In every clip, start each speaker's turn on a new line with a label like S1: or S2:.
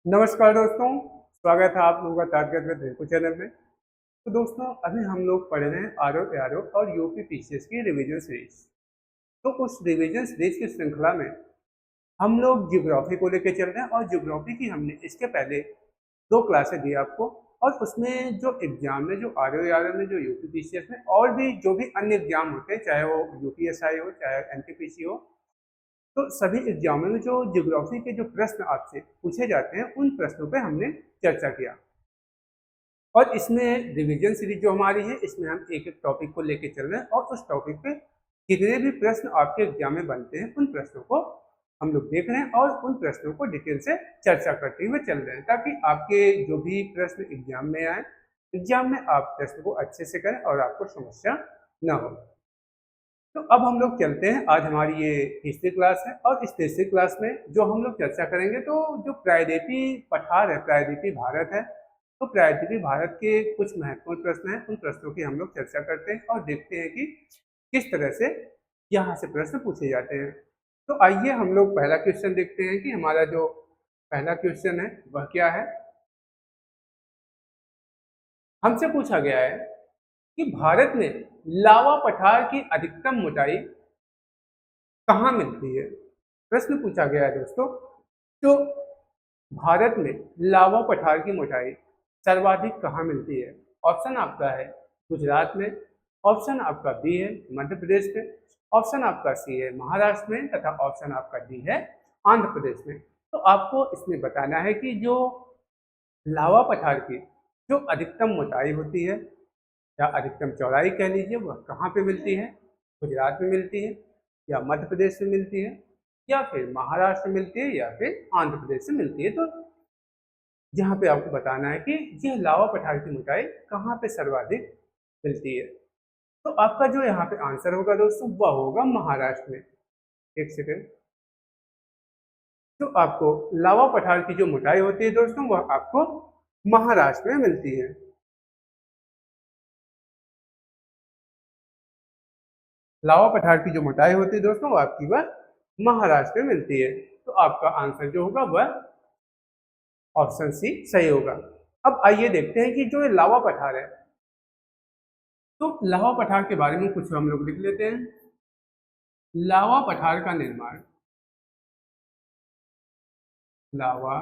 S1: नमस्कार दोस्तों, स्वागत है आप लोगों का टारगेट विद रिंकू चैनल में। तो दोस्तों, अभी हम लोग पढ़ रहे हैं आरओ और यूपी पीसीएस की रिवीजन सीरीज। तो उस रिवीजन सीरीज की श्रृंखला में हम लोग ज्योग्राफी को लेकर चल रहे हैं और ज्योग्राफी की हमने इसके पहले दो क्लासें दी आपको। और उसमें जो एग्जाम में जो आरओ में जो यूपी पीसीएस में और भी जो भी अन्य एग्जाम होते हैं, चाहे वो यूपीएसआई हो चाहे एनटीपीसी हो, तो सभी एग्जामों में जो ज्योग्राफी के जो प्रश्न आपसे पूछे जाते हैं उन प्रश्नों पे हमने चर्चा किया। और इसमें रिवीजन सीरीज जो हमारी है, इसमें हम एक एक टॉपिक को लेके चल रहे हैं और उस टॉपिक पे जितने भी प्रश्न आपके एग्जाम में बनते हैं उन प्रश्नों को हम लोग देख रहे हैं और उन प्रश्नों को डिटेल से चर्चा करते हुए चल रहे हैं, ताकि आपके जो भी प्रश्न एग्जाम में आए, एग्जाम में आप प्रश्न को अच्छे से करें और आपको समस्या न हो। तो अब हम लोग चलते हैं, आज हमारी ये तीसरी क्लास है और इस तीसरी क्लास में जो हम लोग चर्चा करेंगे, तो जो प्रायद्वीपीय पठार है, प्रायद्वीपीय भारत है, तो प्रायद्वीपीय भारत के कुछ महत्वपूर्ण प्रश्न हैं, उन प्रश्नों की हम लोग चर्चा करते हैं और देखते हैं कि किस तरह से यहाँ से प्रश्न पूछे जाते हैं। तो आइए हम लोग पहला क्वेश्चन देखते हैं कि हमारा जो पहला क्वेश्चन है वह क्या है। हमसे पूछा गया है कि भारत में लावा पठार की अधिकतम मोटाई कहाँ मिलती है। प्रश्न पूछा गया है दोस्तों, तो भारत में लावा पठार की मोटाई सर्वाधिक कहाँ मिलती है। ऑप्शन आपका है गुजरात में, ऑप्शन आपका बी है मध्य प्रदेश में, ऑप्शन आपका सी है महाराष्ट्र में, तथा ऑप्शन आपका डी है आंध्र प्रदेश में। तो आपको इसमें बताना है कि जो लावा पठार की जो अधिकतम मोटाई होती है या अधिकतम चौड़ाई कह लीजिए, वह कहाँ पे मिलती है। गुजरात में मिलती है, या मध्य प्रदेश में मिलती है, या फिर महाराष्ट्र में मिलती है, या फिर आंध्र प्रदेश से मिलती है। तो यहाँ पे आपको बताना है कि यह लावा पठार की मोटाई कहाँ पे सर्वाधिक मिलती है। तो आपका जो यहाँ पे आंसर होगा दोस्तों, वह होगा महाराष्ट्र में। एक सेकेंड। तो आपको लावा पठार की जो मोटाई होती है दोस्तों, वह आपको महाराष्ट्र में मिलती है। लावा पठार की जो मोटाई होती है दोस्तों, वो आपकी वह महाराष्ट्र में मिलती है। तो आपका आंसर जो होगा वह ऑप्शन सी सही होगा। अब आइए देखते हैं कि जो ये लावा पठार है, तो लावा पठार के बारे में कुछ हम लोग लिख लेते हैं। लावा पठार का निर्माण, लावा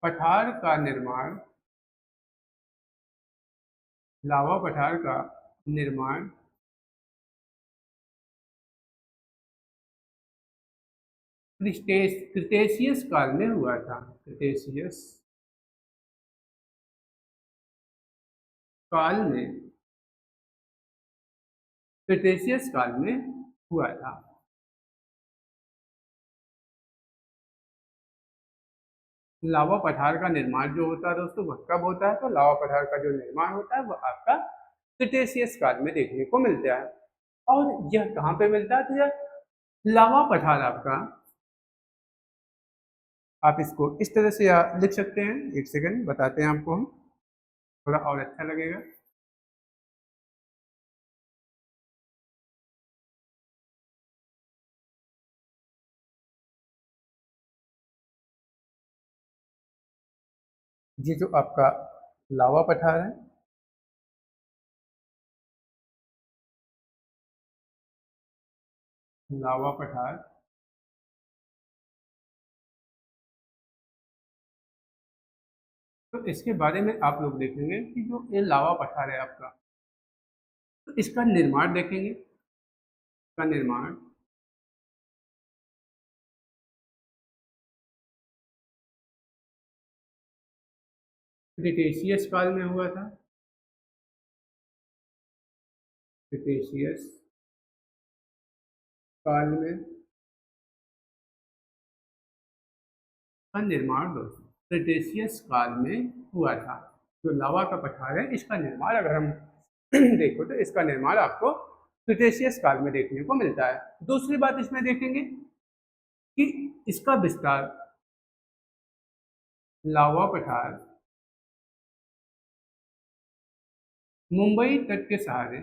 S1: पठार का निर्माण, लावा पठार का निर्माण क्रिटेशियस काल में हुआ था। क्रिटेशियस काल में, क्रिटेशियस काल में हुआ था। लावा पठार का निर्माण जो होता है दोस्तों, वह कब होता है। तो लावा पठार का जो निर्माण होता है वह आपका क्रिटेशियस काल में देखने को मिलता है। और यह कहाँ पे मिलता है, तो यह लावा पठार आपका, आप इसको इस तरह से लिख सकते हैं। एक सेकंड बताते हैं आपको हम, थोड़ा और अच्छा लगेगा। ये जो आपका लावा पठार है, लावा पठार, तो इसके बारे में आप लोग देखेंगे कि जो ये लावा पठार है आपका, तो इसका निर्माण देखेंगे। इसका निर्माण क्रिटेशियस काल में हुआ था। क्रिटेशियस काल में का निर्माण दोस्तों क्रिटेशियस काल में हुआ था। जो लावा का पठार है, इसका निर्माण अगर हम देखो तो इसका निर्माण आपको क्रिटेशियस काल में देखने को मिलता है। दूसरी बात इसमें देखेंगे कि इसका विस्तार, लावा पठार मुंबई तट के सहारे,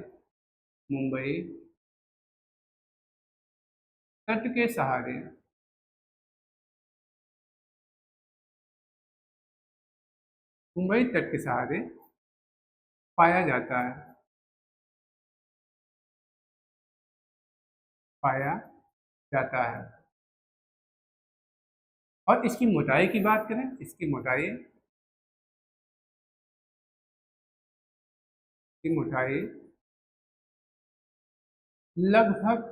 S1: मुंबई तट के सहारे मुंबई तट के सहारे पाया जाता है, पाया जाता है। और इसकी मोटाई की बात करें, की मोटाई लगभग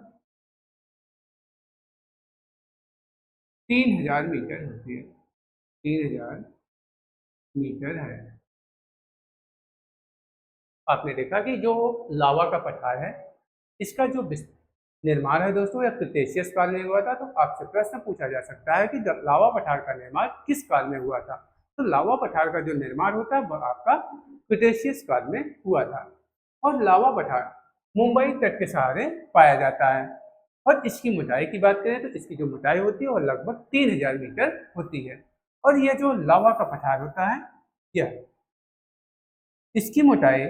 S1: 3000 मीटर होती है, 3000 मीटर है। आपने देखा कि जो लावा का पठार है, इसका जो निर्माण है दोस्तों, या क्रिटेशियस काल में हुआ था। तो आपसे प्रश्न पूछा जा सकता है कि लावा पठार का निर्माण किस काल में हुआ था। तो लावा पठार का जो निर्माण होता है वह आपका क्रिटेशियस काल में हुआ था। और लावा पठार मुंबई तट के सहारे पाया जाता है। और इसकी मोटाई की बात करें तो इसकी जो मोटाई होती है वो लगभग 3000 मीटर होती है। और यह जो लावा का पठार होता है, यह इसकी मोटाई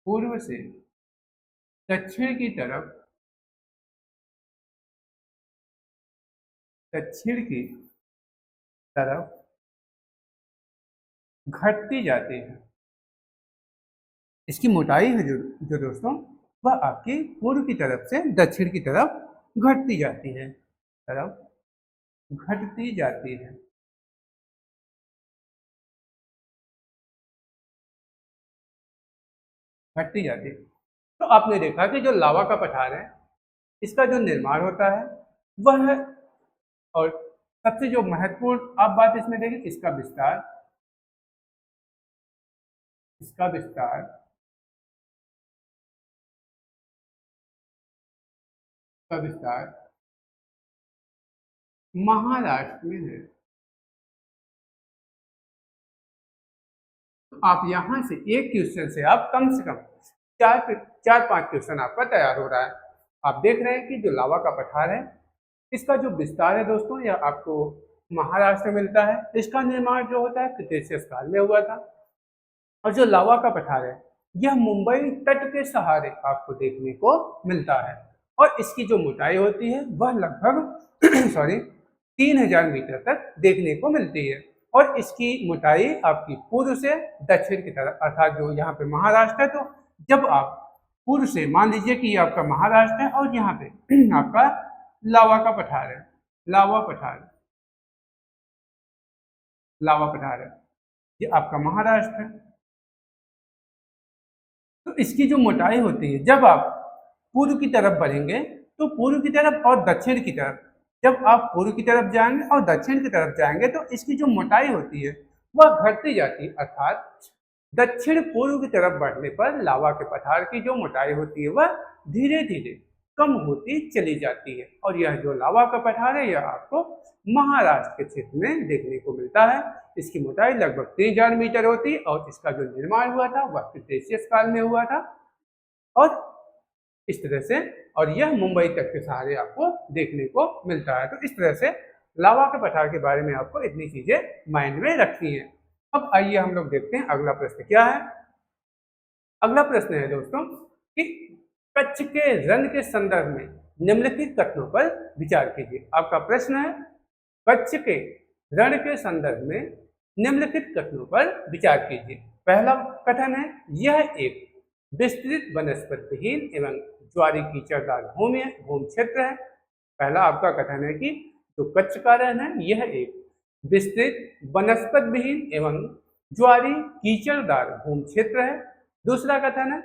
S1: पूर्व से दक्षिण की तरफ घटती जाती है। इसकी मोटाई है जो दोस्तों, वह आपकी पूर्व की तरफ से दक्षिण की तरफ घटती जाती है, घटती जाती है। घटती जाती है। तो आपने देखा कि जो लावा का पठार है, इसका जो निर्माण होता है वह है, और सबसे जो महत्वपूर्ण आप बात इसमें देखें, इसका विस्तार महाराष्ट्र में है। आप यहां से एक क्वेश्चन से आप कम से कम चार पांच क्वेश्चन आपका तैयार हो रहा है। आप देख रहे हैं कि जो लावा का पठार है, इसका जो विस्तार है दोस्तों, यह आपको महाराष्ट्र में मिलता है। इसका निर्माण जो होता है क्रिटेशियस काल में हुआ था। और जो लावा का पठार है, यह मुंबई तट के सहारे आपको देखने को मिलता है। और इसकी जो मोटाई होती है वह लगभग 3000 मीटर तक देखने को मिलती है। और इसकी मोटाई आपकी पूर्व से दक्षिण की तरफ, अर्थात जो यहाँ पे महाराष्ट्र है, तो जब आप पूर्व से, मान लीजिए कि ये आपका महाराष्ट्र है और यहाँ पे आपका लावा का पठार है, लावा पठार है, ये आपका महाराष्ट्र है। तो इसकी जो मोटाई होती है, जब आप पूर्व की तरफ बढ़ेंगे तो पूर्व की तरफ और दक्षिण की तरफ, जब आप पूर्व की तरफ जाएंगे और दक्षिण की तरफ जाएंगे तो इसकी जो मोटाई होती है वह घटती जाती है। अर्थात दक्षिण पूर्व की तरफ बढ़ने पर लावा के पठार की जो मोटाई होती है वह धीरे धीरे कम होती चली जाती है। और यह जो लावा का पठार है, यह आपको महाराष्ट्र के क्षेत्र में देखने को मिलता है। इसकी मोटाई लगभग 3000 मीटर होती है और इसका जो निर्माण हुआ था वह क्रिटेशियस काल में हुआ था। और इस तरह से, और यह मुंबई तट के सहारे आपको देखने को मिलता है। तो इस तरह से लावा के पठार के बारे में आपको इतनी चीजें माइंड में रखनी है। अब आइए हम लोग देखते हैं अगला प्रश्न क्या है। अगला प्रश्न है दोस्तों कि कच्छ के रण के संदर्भ में निम्नलिखित कथनों पर विचार कीजिए। आपका प्रश्न है, कच्छ के रण के संदर्भ में निम्नलिखित कथनों पर विचार कीजिए। पहला कथन है, यह एक विस्तृत वनस्पतिहीन एवं ज्वारी कीचड़दार भूमि क्षेत्र है। पहला आपका कथन है कि जो कच्छ का रण है, यह एक विस्तृत वनस्पति विहीन एवं ज्वारी कीचड़दार भूमि क्षेत्र है। दूसरा कथन है,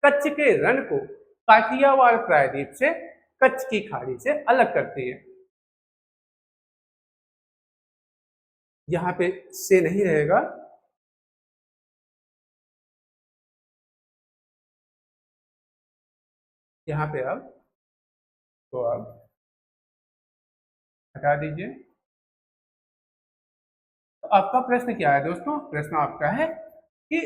S1: कच्छ के रण को काठियावाड़ प्रायद्वीप से कच्छ की खाड़ी से अलग करती है। यहाँ पे से नहीं रहेगा, यहाँ पे अब तो अब हटा दीजिए। तो आपका प्रश्न क्या है दोस्तों? प्रश्न आपका है कि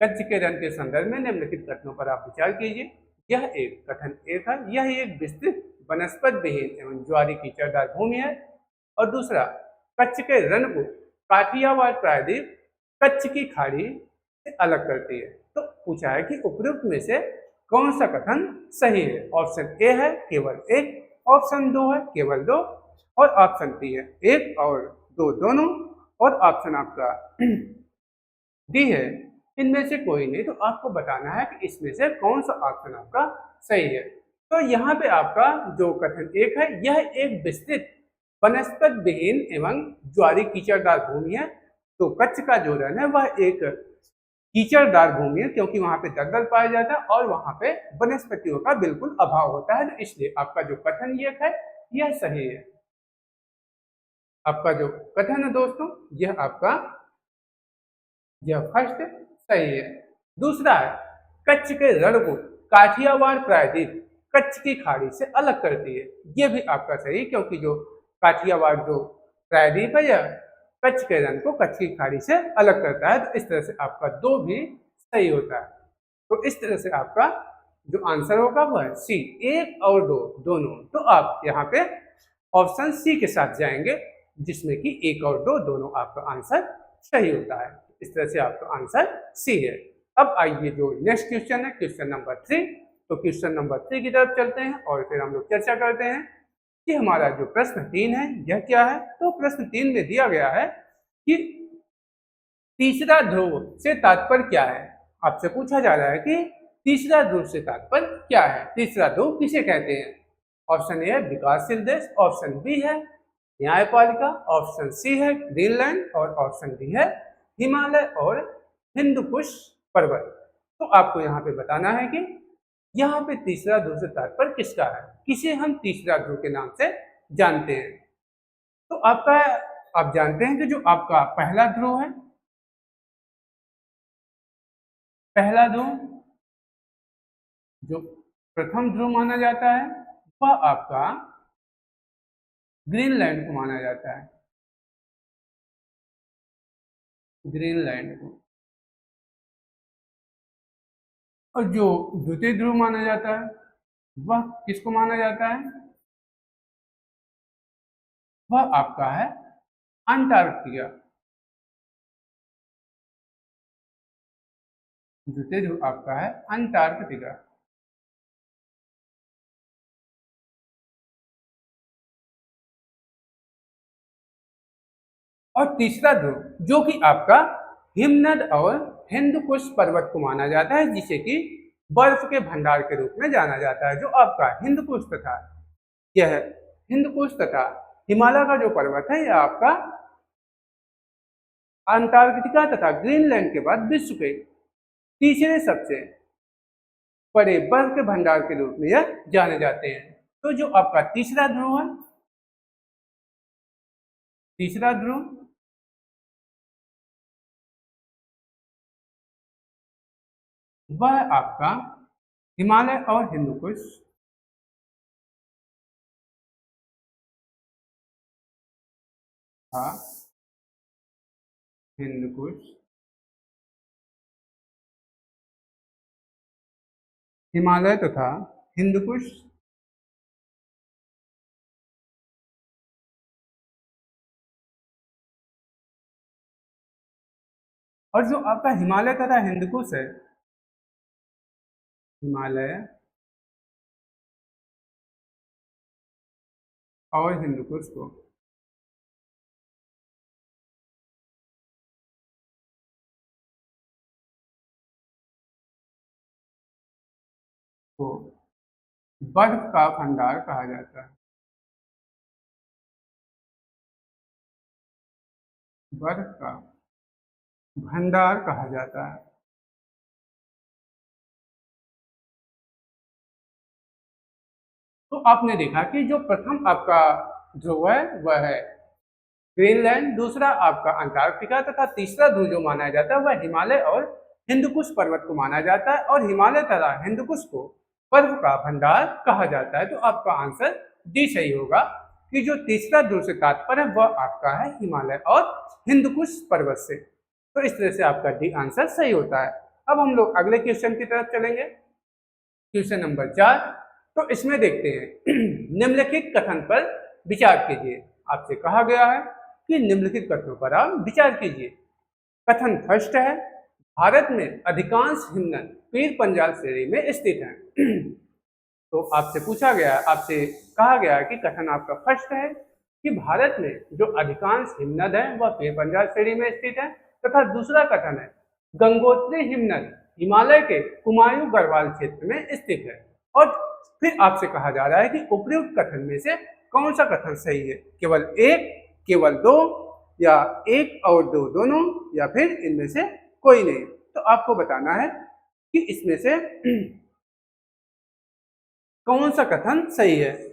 S1: कच्छ के रण के संदर्भ में निम्नलिखित कथनों पर आप विचार कीजिए। यह एक कथन एक है, यह एक विस्तृत वनस्पति विहीन एवं ज्वारी कीचड़दार भूमि है। और दूसरा, कच्छ के रण को काठियावाड़ प्रायद्वीप कच्छ की खाड़ी से अलग करती है। तो पूछा है कि उपयुक्त में से कौन सा कथन सही है। ऑप्शन ए है केवल एक, ऑप्शन 2 है केवल 2, और ऑप्शन 3 है 1 और 2 दोनों, और ऑप्शन आपका डी है इनमें से कोई नहीं। तो आपको बताना है कि इसमें से कौन सा ऑप्शन आपका सही है। तो यहाँ पे आपका जो कथन एक है, यह एक विस्तृत वनस्पत विहीन एवं ज्वारी कीचड़दार भूमि है। तो कच्छ का जो रन है वह एक कीचड़दार भूमि है, क्योंकि वहां पे दलदल पाया जाता है और वहां पे वनस्पतियों का बिल्कुल अभाव होता है। तो इसलिए आपका जो कथन ये है यह सही है। आपका जो कथन है दोस्तों यह आपका यह फर्स्ट सही है। दूसरा है कच्छ के रण को काठियावाड़ प्रायद्वीप कच्छ की खाड़ी से अलग करती है। यह भी आपका सही, क्योंकि जो काठियावाड़ जो प्रायद्वीप है यह कच्छ के रण को कच्छ की खाड़ी से अलग करता है। तो इस तरह से आपका 2 भी सही होता है। तो इस तरह से आपका जो आंसर होगा वह है सी, 1 और 2 दोनों। तो आप यहाँ पे ऑप्शन सी के साथ जाएंगे, जिसमें कि 1 और 2 दोनों आपका आंसर सही होता है। इस तरह से आपका आंसर सी है। अब आइए जो नेक्स्ट क्वेश्चन है, क्वेश्चन नंबर 3। तो क्वेश्चन नंबर 3 की तरफ चलते हैं और फिर हम लोग चर्चा करते हैं कि हमारा जो प्रश्न 3 है यह क्या है। तो प्रश्न 3 में दिया गया है कि तीसरा ध्रुव से तात्पर्य क्या है। आपसे पूछा जा रहा है कि तीसरा ध्रुव से तात्पर्य क्या है, तीसरा ध्रुव किसे कहते हैं। ऑप्शन ए है विकासशील देश, ऑप्शन बी है न्यायपालिका, ऑप्शन सी है ग्रीनलैंड, और ऑप्शन डी है हिमालय और हिंदुकुश पर्वत। तो आपको यहाँ पे बताना है कि यहाँ पे तीसरा ध्रुव से तात्पर्य किसका है, किसे हम तीसरा ध्रुव के नाम से जानते हैं। तो आपका आप जानते हैं कि जो आपका पहला ध्रुव है, पहला ध्रुव जो प्रथम ध्रुव माना जाता है वह आपका ग्रीनलैंड को माना जाता है, ग्रीनलैंड को। और जो द्वितीय ध्रुव माना जाता है वह किसको माना जाता है, वह आपका है अंटार्कटिका। द्वितीय ध्रुव आपका है अंटार्कटिका। और तीसरा ध्रुव जो कि आपका हिमनद और हिंदकुश पर्वत को माना जाता है, जिसे कि बर्फ के भंडार के रूप में जाना जाता है। जो आपका हिंदकुश तथा यह हिंदकुश तथा हिमालय का जो पर्वत है यह आपका अंटार्कटिका तथा ग्रीनलैंड के बाद विश्व के तीसरे सबसे बड़े बर्फ के भंडार के रूप में यह जाने जाते हैं। तो जो आपका तीसरा ध्रुव है, तीसरा ध्रुव वह आपका हिमालय और हिंदुकुश था, हिंदकुश हिमालय तथा हिंदकुश और जो आपका हिमालय तथा हिंदकुश है, हिमालय और हिंदकुश को बर्फ का भंडार कहा जाता है, बर्फ का भंडार कहा जाता है। तो आपने देखा कि जो प्रथम आपका ध्रुव है वह है ग्रीनलैंड, दूसरा आपका अंटार्कटिका तथा तीसरा ध्रुव जो माना जाता है वह हिमालय और हिंदकुश पर्वत को माना जाता है। और हिमालय तथा हिंदकुश को बर्फ का भंडार कहा जाता है। तो आपका आंसर डी सही होगा कि जो तीसरा ध्रुव से तात्पर्य है वह आपका है हिमालय और हिंदकुश पर्वत से। तो इस तरह से आपका डी आंसर सही होता है। अब हम लोग अगले क्वेश्चन की तरफ चलेंगे, क्वेश्चन नंबर 4। तो इसमें देखते हैं निम्नलिखित कथन पर विचार कीजिए। आपसे कहा गया है कि निम्नलिखित कथनों पर आप विचार कीजिए। कथन फर्स्ट है भारत में अधिकांश हिमनद पीर पंजाल श्रेणी में स्थित हैं। तो आपसे पूछा गया, आपसे कहा गया कि कथन आपका फर्स्ट है कि भारत में जो अधिकांश हिमनद है वह पीर पंजाल श्रेणी में स्थित है, तथा दूसरा कथन है गंगोत्री हिमनद हिमालय के कुमायूं गढ़वाल क्षेत्र में स्थित है। और फिर आपसे कहा जा रहा है कि उपयुक्त कथन में से कौन सा कथन सही है, केवल एक, केवल दो, या एक और दो दोनों, या फिर इनमें से कोई नहीं। तो आपको बताना है कि इसमें से कौन सा कथन सही है।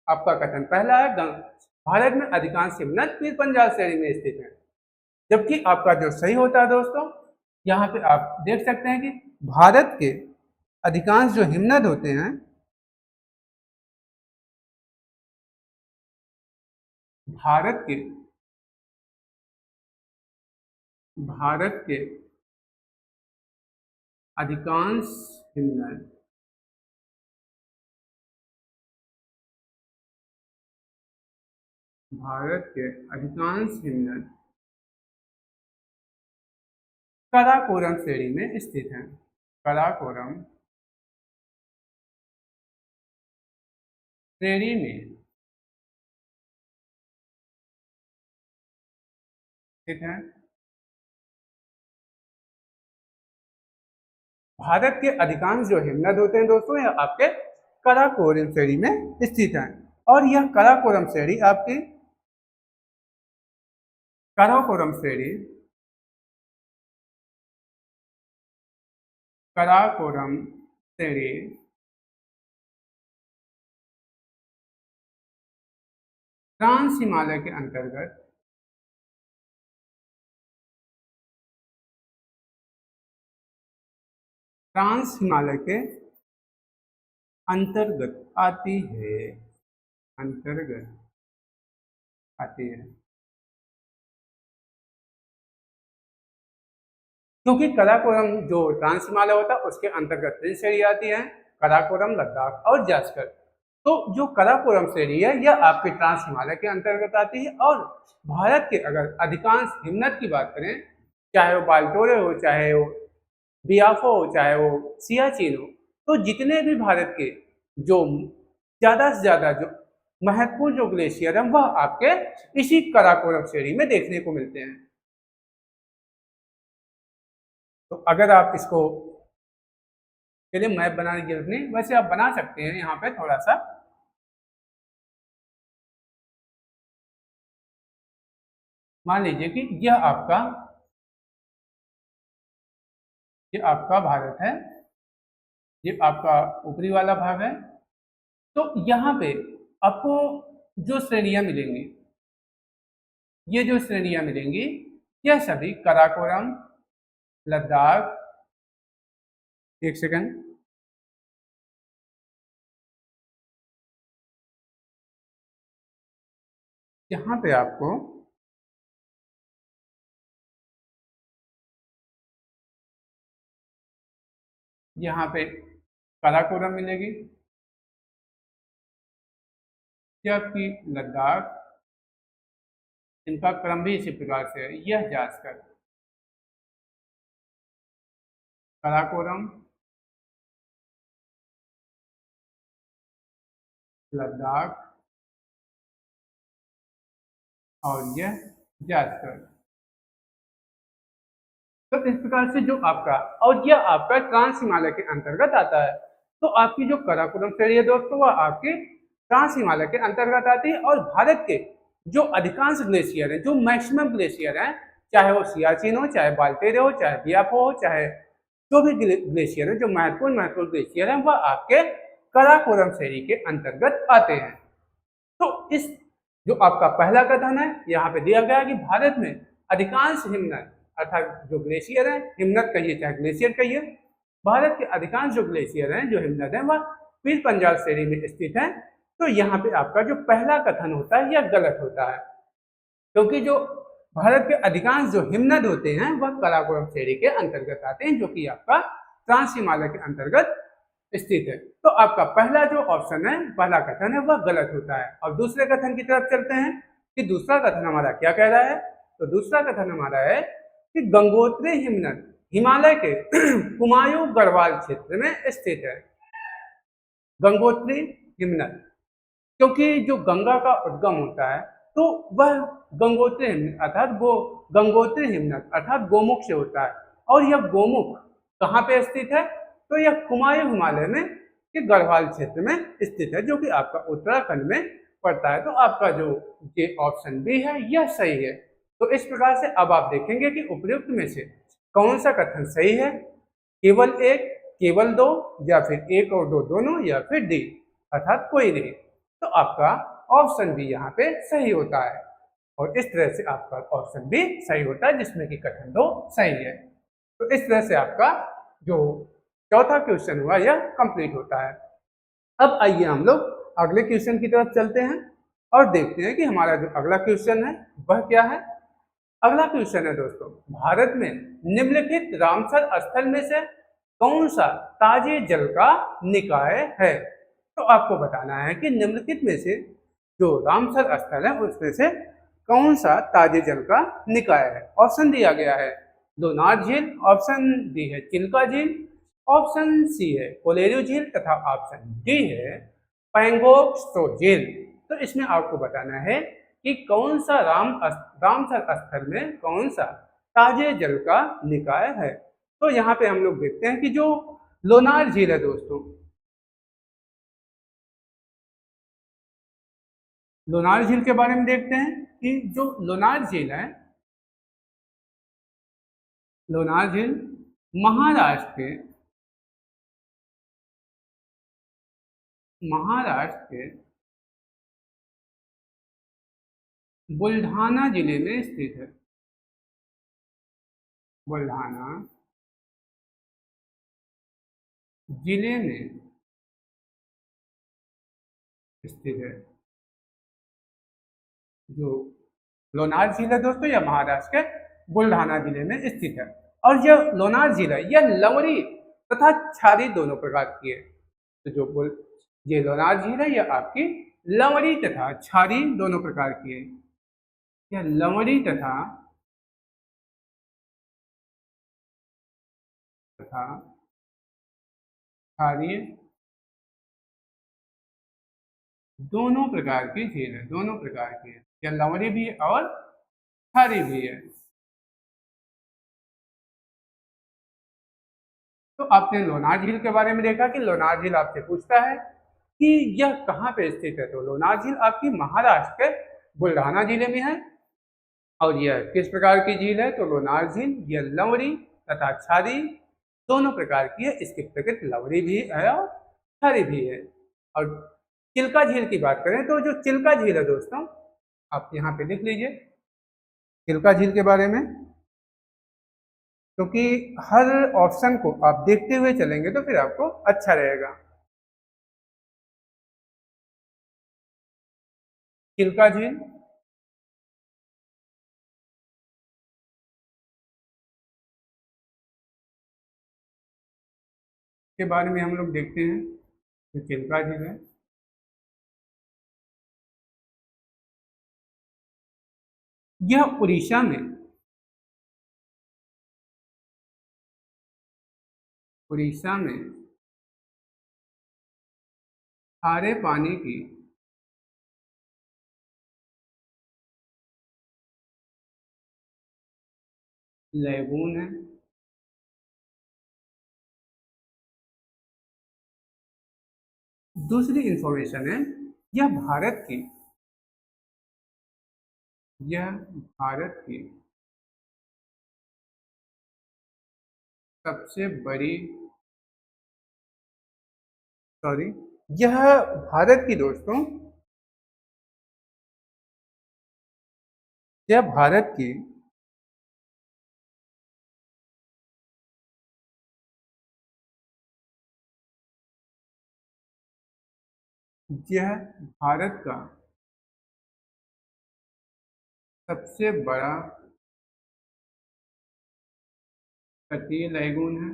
S1: आपका कथन पहला है भारत में अधिकांश हिमनद पीर पंजाल श्रेणी में स्थित है, जबकि आपका जो सही होता है दोस्तों, यहाँ पे आप देख सकते हैं कि भारत के अधिकांश जो हिमनद होते हैं, भारत के अधिकांश हिमनद काराकोरम श्रेणी में स्थित हैं। काराकोरम श्रेणी में स्थित हैं। भारत के अधिकांश जो हिमनद होते हैं दोस्तों, यह आपके काराकोरम श्रेणी में स्थित हैं। और यह काराकोरम श्रेणी आपकी काराकोरम श्रेणी ट्रांस हिमालय के अंतर्गत आती है। क्योंकि काराकोरम जो ट्रांस हिमालय होता है उसके अंतर्गत तीन श्रेणी आती है, काराकोरम, लद्दाख और जास्कर। तो जो काराकोरम श्रेणी है यह आपके ट्रांस हिमालय के अंतर्गत आती है। और भारत के अगर अधिकांश हिमनद की बात करें, चाहे वो बाल्टोरे हो, चाहे वो बियाफो हो, चाहे वो सियाचिन हो, तो जितने भी भारत के जो ज़्यादा से ज़्यादा जो महत्वपूर्ण जो ग्लेशियर हैं वह आपके इसी काराकोरम श्रेणी में देखने को मिलते हैं। तो अगर आप इसको के लिए मैप बनाने की जरूरत नहीं, वैसे आप बना सकते हैं। यहाँ पे थोड़ा सा मान लीजिए कि यह आपका भारत है, ये आपका ऊपरी वाला भाग है। तो यहाँ पे आपको जो श्रेणियां मिलेंगी, ये जो श्रेणियां मिलेंगी यह सभी काराकोरम, लद्दाख, एक सेकंड, यहाँ पे आपको यहाँ पे काराकोरम मिलेगी, जबकि लद्दाख, इनका क्रम भी इसी प्रकार से है। यह जास्कर, काराकोरम, लद्दाख और यह जास्कर। तो इस प्रकार से जो आपका, और यह आपका ट्रांस हिमालय के अंतर्गत आता है। तो आपकी जो काराकोरम श्रेणी है दोस्तों वह आपके ट्रांस हिमालय के अंतर्गत आती है। और भारत के जो अधिकांश ग्लेशियर हैं, जो मैक्सिमम ग्लेशियर हैं, चाहे वो सियाचिन हो, चाहे बाल्टेरे हो, चाहे बियाफो हो, चाहे जो भी ग्लेशियर है, जो महत्वपूर्ण ग्लेशियर हैं, वह आपके काराकोरम श्रेणी के अंतर्गत आते हैं। तो इस जो आपका पहला कथन है यहाँ पे दिया गया कि भारत में अधिकांश हिमनद, अर्थात जो ग्लेशियर है, हिमनद कहिए चाहे ग्लेशियर कहिए, भारत के अधिकांश जो ग्लेशियर हैं, जो हिमनद हैं, वह पीर पंजाल श्रेणी में स्थित हैं। तो यहाँ पे आपका जो पहला कथन होता है यह गलत होता है, क्योंकि जो भारत के अधिकांश जो हिमनद होते हैं वह काराकोरम श्रेणी के अंतर्गत आते हैं, जो कि आपका ट्रांस हिमालय के अंतर्गत स्थित है। तो आपका पहला जो ऑप्शन है, पहला कथन है, वह गलत होता है। और दूसरे कथन की तरफ चलते हैं कि दूसरा कथन हमारा क्या कह रहा है। तो दूसरा कथन हमारा है कि गंगोत्री हिमनद हिमालय के कुमायूं गढ़वाल क्षेत्र में स्थित है। गंगोत्री हिमनद, क्योंकि जो गंगा का उद्गम होता है तो वह गंगोत्री हिमनद अर्थात गोमुख से होता है। और यह गोमुख कहाँ पे स्थित है? तो यह कुमायूं हिमालय में के गढ़वाल क्षेत्र में स्थित है, जो कि आपका उत्तराखंड में पड़ता है। तो आपका जो ये ऑप्शन बी है यह सही है। तो इस प्रकार से अब आप देखेंगे कि उपयुक्त में से कौन सा कथन सही है, केवल एक, केवल दो, या फिर एक और दो दोनों, या फिर डी अर्थात कोई नहीं। तो आपका ऑप्शन बी यहाँ पे सही होता है। और इस तरह से आपका ऑप्शन बी सही होता है, जिसमें कि कथन दो सही है। तो इस तरह से आपका जो चौथा क्वेश्चन हुआ यह कंप्लीट होता है। अब आइए हम लोग अगले क्वेश्चन की तरफ चलते हैं और देखते हैं कि हमारा जो अगला क्वेश्चन है वह क्या है। अगला क्वेश्चन है दोस्तों, भारत में निम्नलिखित रामसर स्थल में से कौन सा ताजे जल का निकाय है? तो आपको बताना है कि निम्नलिखित में से जो रामसर स्थल है उसमें से कौन सा ताजे जल का निकाय है। ऑप्शन दिया गया है लोनार झील, ऑप्शन डी है चिल्का झील, ऑप्शन सी है कोलेरू झील तथा ऑप्शन डी है पैंगोंग त्सो झील। तो इसमें आपको बताना है कि कौन सा रामसर स्थल में कौन सा ताजे जल का निकाय है। तो यहाँ पे हम लोग देखते हैं कि जो लोनार झील है दोस्तों, लोनार झील के बारे में देखते हैं कि जो लोनार झील है, लोनार झील महाराष्ट्र के बुल्ढाना जिले में स्थित है। बुल्ढाना जिले में स्थित है। जो लोनार झील है दोस्तों यह महाराष्ट्र के बुल्ढाना जिले में स्थित है। और यह लोनार झील है यह लवरी तथा क्षारी दोनों प्रकार की है। तो जो ये लोनार झील है यह आपकी लवरी तथा क्षारी दोनों प्रकार की है। यह लवरी तथा क्षारीय दोनों प्रकार की झील है, दोनों प्रकार की है। यह लवरी भी है और क्षारी भी है। तो आपने लोनार झील के बारे में देखा कि लोनार झील आपसे पूछता है कि यह कहाँ पे स्थित है। तो लोनार झील आपकी महाराष्ट्र के बुल्ढाना जिले में है। और यह किस प्रकार की झील है? तो लोनार झील यह लवरी तथा क्षारी दोनों प्रकार की है। इसकी प्रकृति लवरी भी है और क्षारी भी है। और चिल्का झील की बात करें तो जो चिल्का झील है दोस्तों, आप यहाँ पे लिख लीजिए चिल्का झील के बारे में, क्योंकि हर ऑप्शन को आप देखते हुए चलेंगे तो फिर आपको अच्छा रहेगा। चिल्का झील के बारे में हम लोग देखते हैं। तो चिल्का झील है यह उड़ीसा में खारे पानी की लैगून है। दूसरी इंफॉर्मेशन है यह भारत की सबसे बड़ी सॉरी यह भारत की दोस्तों यह भारत की यह भारत का सबसे बड़ा तटीय लैगून है।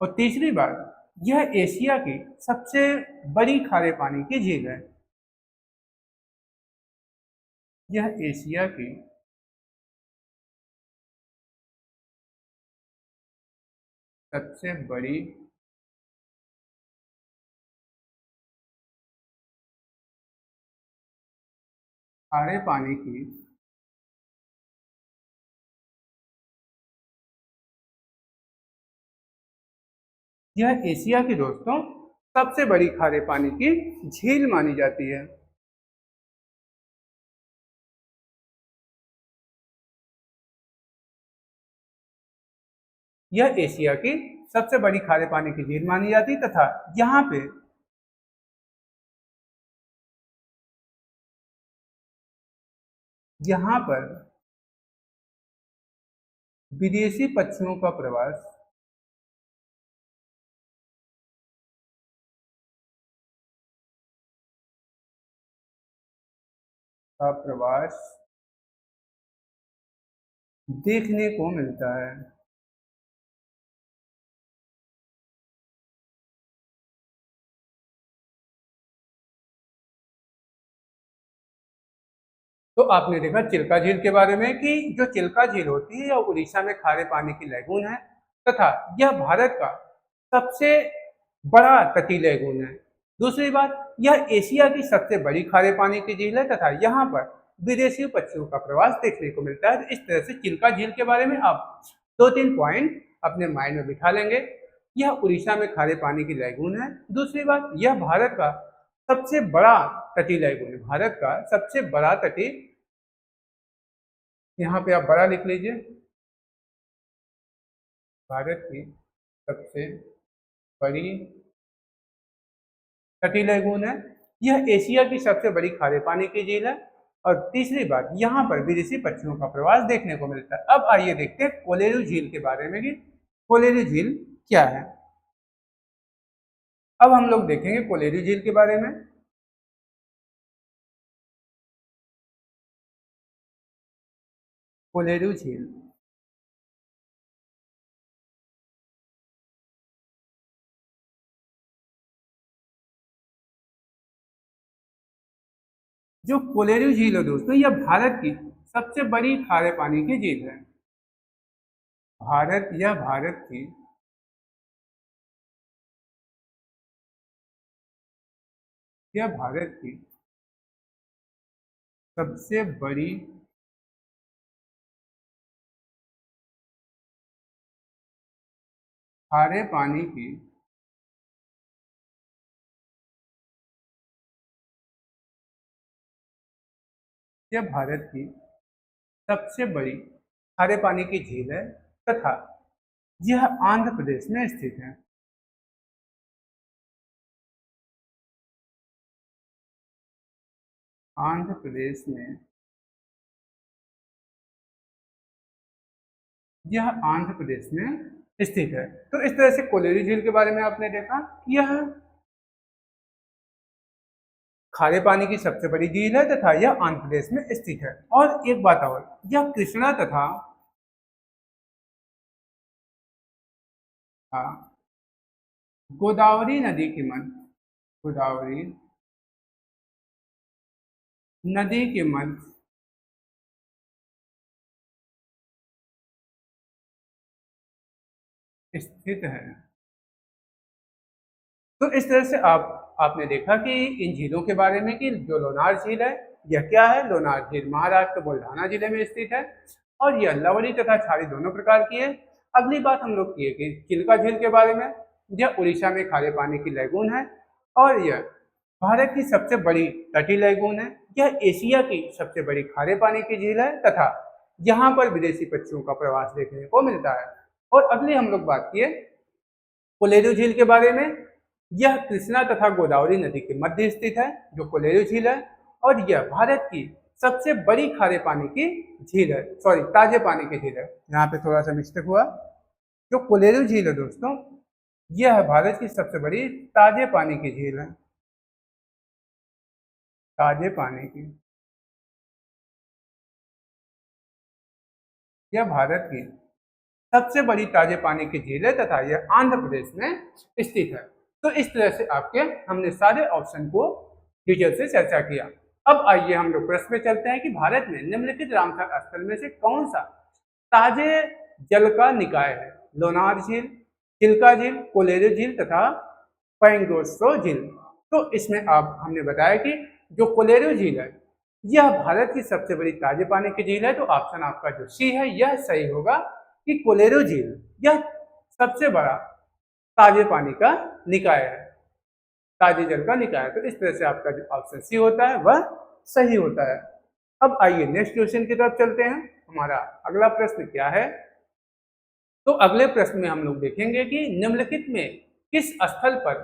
S1: और तीसरी बात यह एशिया की सबसे बड़ी खारे पानी की झील है। यह एशिया की सबसे बड़ी खारे पानी की यह एशिया की दोस्तों सबसे बड़ी खारे पानी की झील मानी जाती है। यह एशिया की सबसे बड़ी खारे पानी की झील मानी जाती तथा यहाँ पर विदेशी पक्षियों का प्रवास देखने को मिलता है। तो आपने देखा चिल्का झील के बारे में कि जो चिल्का झील होती है यह उड़ीसा में खारे पानी की लैगून है तथा यह भारत का सबसे बड़ा तटीय लैगून है। दूसरी बात, यह एशिया की सबसे बड़ी खारे पानी की झील है तथा यहाँ पर विदेशी पक्षियों का प्रवास देखने को मिलता है। इस तरह से चिल्का झील के बारे में आप 2-3 पॉइंट अपने माइंड में बिठा लेंगे। यह उड़ीसा में खारे पानी की लैगून है। दूसरी बात, यह भारत का सबसे बड़ा तटीय लैगून है। भारत का सबसे बड़ा तटीय, यहाँ पे आप बड़ा लिख लीजिए, भारत की सबसे बड़ी तटीय लैगून है। यह एशिया की सबसे बड़ी खारे पानी की झील है। और तीसरी बात, यहाँ पर विदेशी पक्षियों का प्रवास देखने को मिलता है। अब आइए देखते हैं कोलेरू झील के बारे में कि कोलेरू झील क्या है। अब हम लोग देखेंगे कोलेरू झील के बारे में। कोलेरू झील जो कोलेरू झील है दोस्तों, यह भारत की सबसे बड़ी खारे पानी की झील है। भारत की यह भारत की सबसे बड़ी खारे पानी की यह भारत की सबसे बड़ी खारे पानी की झील है तथा यह आंध्र प्रदेश में स्थित है। आंध्र प्रदेश में यह आंध्र प्रदेश में स्थित है। तो इस तरह से कोलेरू झील के बारे में आपने देखा, यह खारे पानी की सबसे बड़ी झील है तथा यह आंध्र प्रदेश में स्थित है। और एक बात और, यह कृष्णा तथा गोदावरी नदी के मध्य गोदावरी नदी के मध्य स्थित है। तो इस तरह से आपने देखा कि इन झीलों के बारे में कि जो लोनार झील है यह क्या है। लोनार झील महाराष्ट्र के बुल्ढाना जिले में स्थित है और यह लवणी तथा क्षारी दोनों प्रकार की है। अगली बात हम लोग किए कि चिल्का झील के बारे में। यह उड़ीसा में खारे पानी की लैगून है और यह भारत की सबसे बड़ी तटीय लैगून है। यह एशिया की सबसे बड़ी खारे पानी की झील है तथा यहाँ पर विदेशी पक्षियों का प्रवास देखने को मिलता है। और अगली हम लोग बात किए कोलेरू झील के बारे में। यह कृष्णा तथा गोदावरी नदी के मध्य स्थित है जो कोलेरू झील है और यह भारत की सबसे बड़ी खारे पानी की झील है, सॉरी ताजे पानी की झील है। यहाँ पे थोड़ा सा मिस्टेक हुआ। जो कोलेरू झील है दोस्तों, यह भारत की सबसे बड़ी ताजे पानी की झील है। ताजे पानी की यह भारत की सबसे बड़ी ताजे पानी की झील है तथा यह आंध्र प्रदेश में स्थित है। तो इस तरह से आपके हमने सारे ऑप्शन को डिटेल से चर्चा किया। अब आइए हम लोग प्रश्न पे चलते हैं कि भारत में निम्नलिखित रामसर स्थल में से कौन सा ताजे जल का निकाय है? लोनार झील, चिल्का झील, कोलेरू झील तथा पैंगोस्ट्रो झील। तो इसमें आप हमने बताया कि जो कोलेरू झील है यह भारत की सबसे बड़ी ताजे पानी की झील है। तो ऑप्शन आपका जो सी है यह सही होगा कि कोलेरू झील यह सबसे बड़ा ताजे पानी का निकाय है, ताजे जल का निकाय। तो इस तरह से आपका जो ऑप्शन सी होता है वह सही होता है। अब आइए नेक्स्ट क्वेश्चन की तरफ चलते हैं। हमारा अगला प्रश्न क्या है? तो अगले प्रश्न में हम लोग देखेंगे कि निम्नलिखित में किस स्थल पर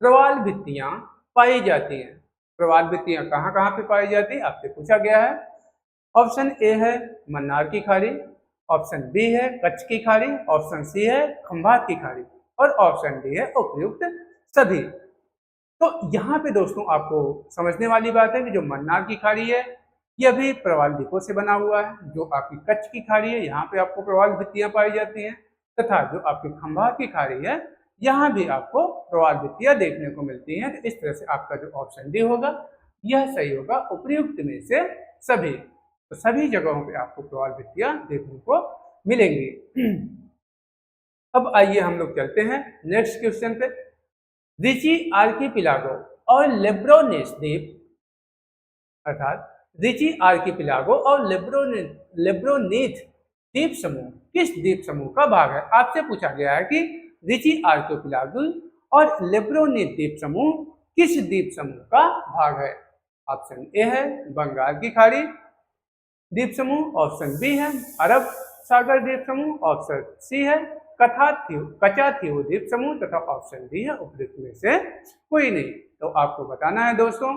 S1: प्रवाल भित्तियां पाई जाती हैं? प्रवाल भित्तियां कहाँ कहाँ पे पाई जाती है आपसे पूछा गया है। ऑप्शन ए है मन्नार की खाड़ी, ऑप्शन बी है कच्छ की खाड़ी, ऑप्शन सी है खंभात की खाड़ी और ऑप्शन डी है उपयुक्त सभी। तो यहाँ पे दोस्तों आपको समझने वाली बात है कि जो मन्नार की खाड़ी है यह भी प्रवाल द्वीपों से बना हुआ है। जो आपकी कच्छ की खाड़ी है यहाँ पे आपको प्रवाल भित्तियां पाई जाती हैं तथा जो आपकी खंभात की खाड़ी है यहाँ भी आपको प्रवाल भित्तियां देखने को मिलती हैं। तो इस तरह से आपका जो ऑप्शन डी होगा यह सही होगा, उपयुक्त में से सभी। तो सभी जगहों पे आपको प्रवाल भित्तियां देखने को मिलेंगी। अब आइए हम लोग चलते हैं नेक्स्ट क्वेश्चन पे। रिची आर्किपिलागो और लेब्रोनेस द्वीप अर्थात रिची आर्किपिलागो और लेब्रोनेथ द्वीप समूह किस द्वीप समूह का भाग है? आपसे पूछा गया है कि रिची आर्किपिलागो और लेब्रोनेथ द्वीप समूह किस द्वीप समूह का भाग है? ऑप्शन ए है बंगाल की खाड़ी द्वीप समूह, ऑप्शन बी है अरब सागर द्वीप समूह, ऑप्शन सी है कचाथीओ द्वीप समूह तथा ऑप्शन डी है उपयुक्त में से कोई नहीं। तो आपको बताना है दोस्तों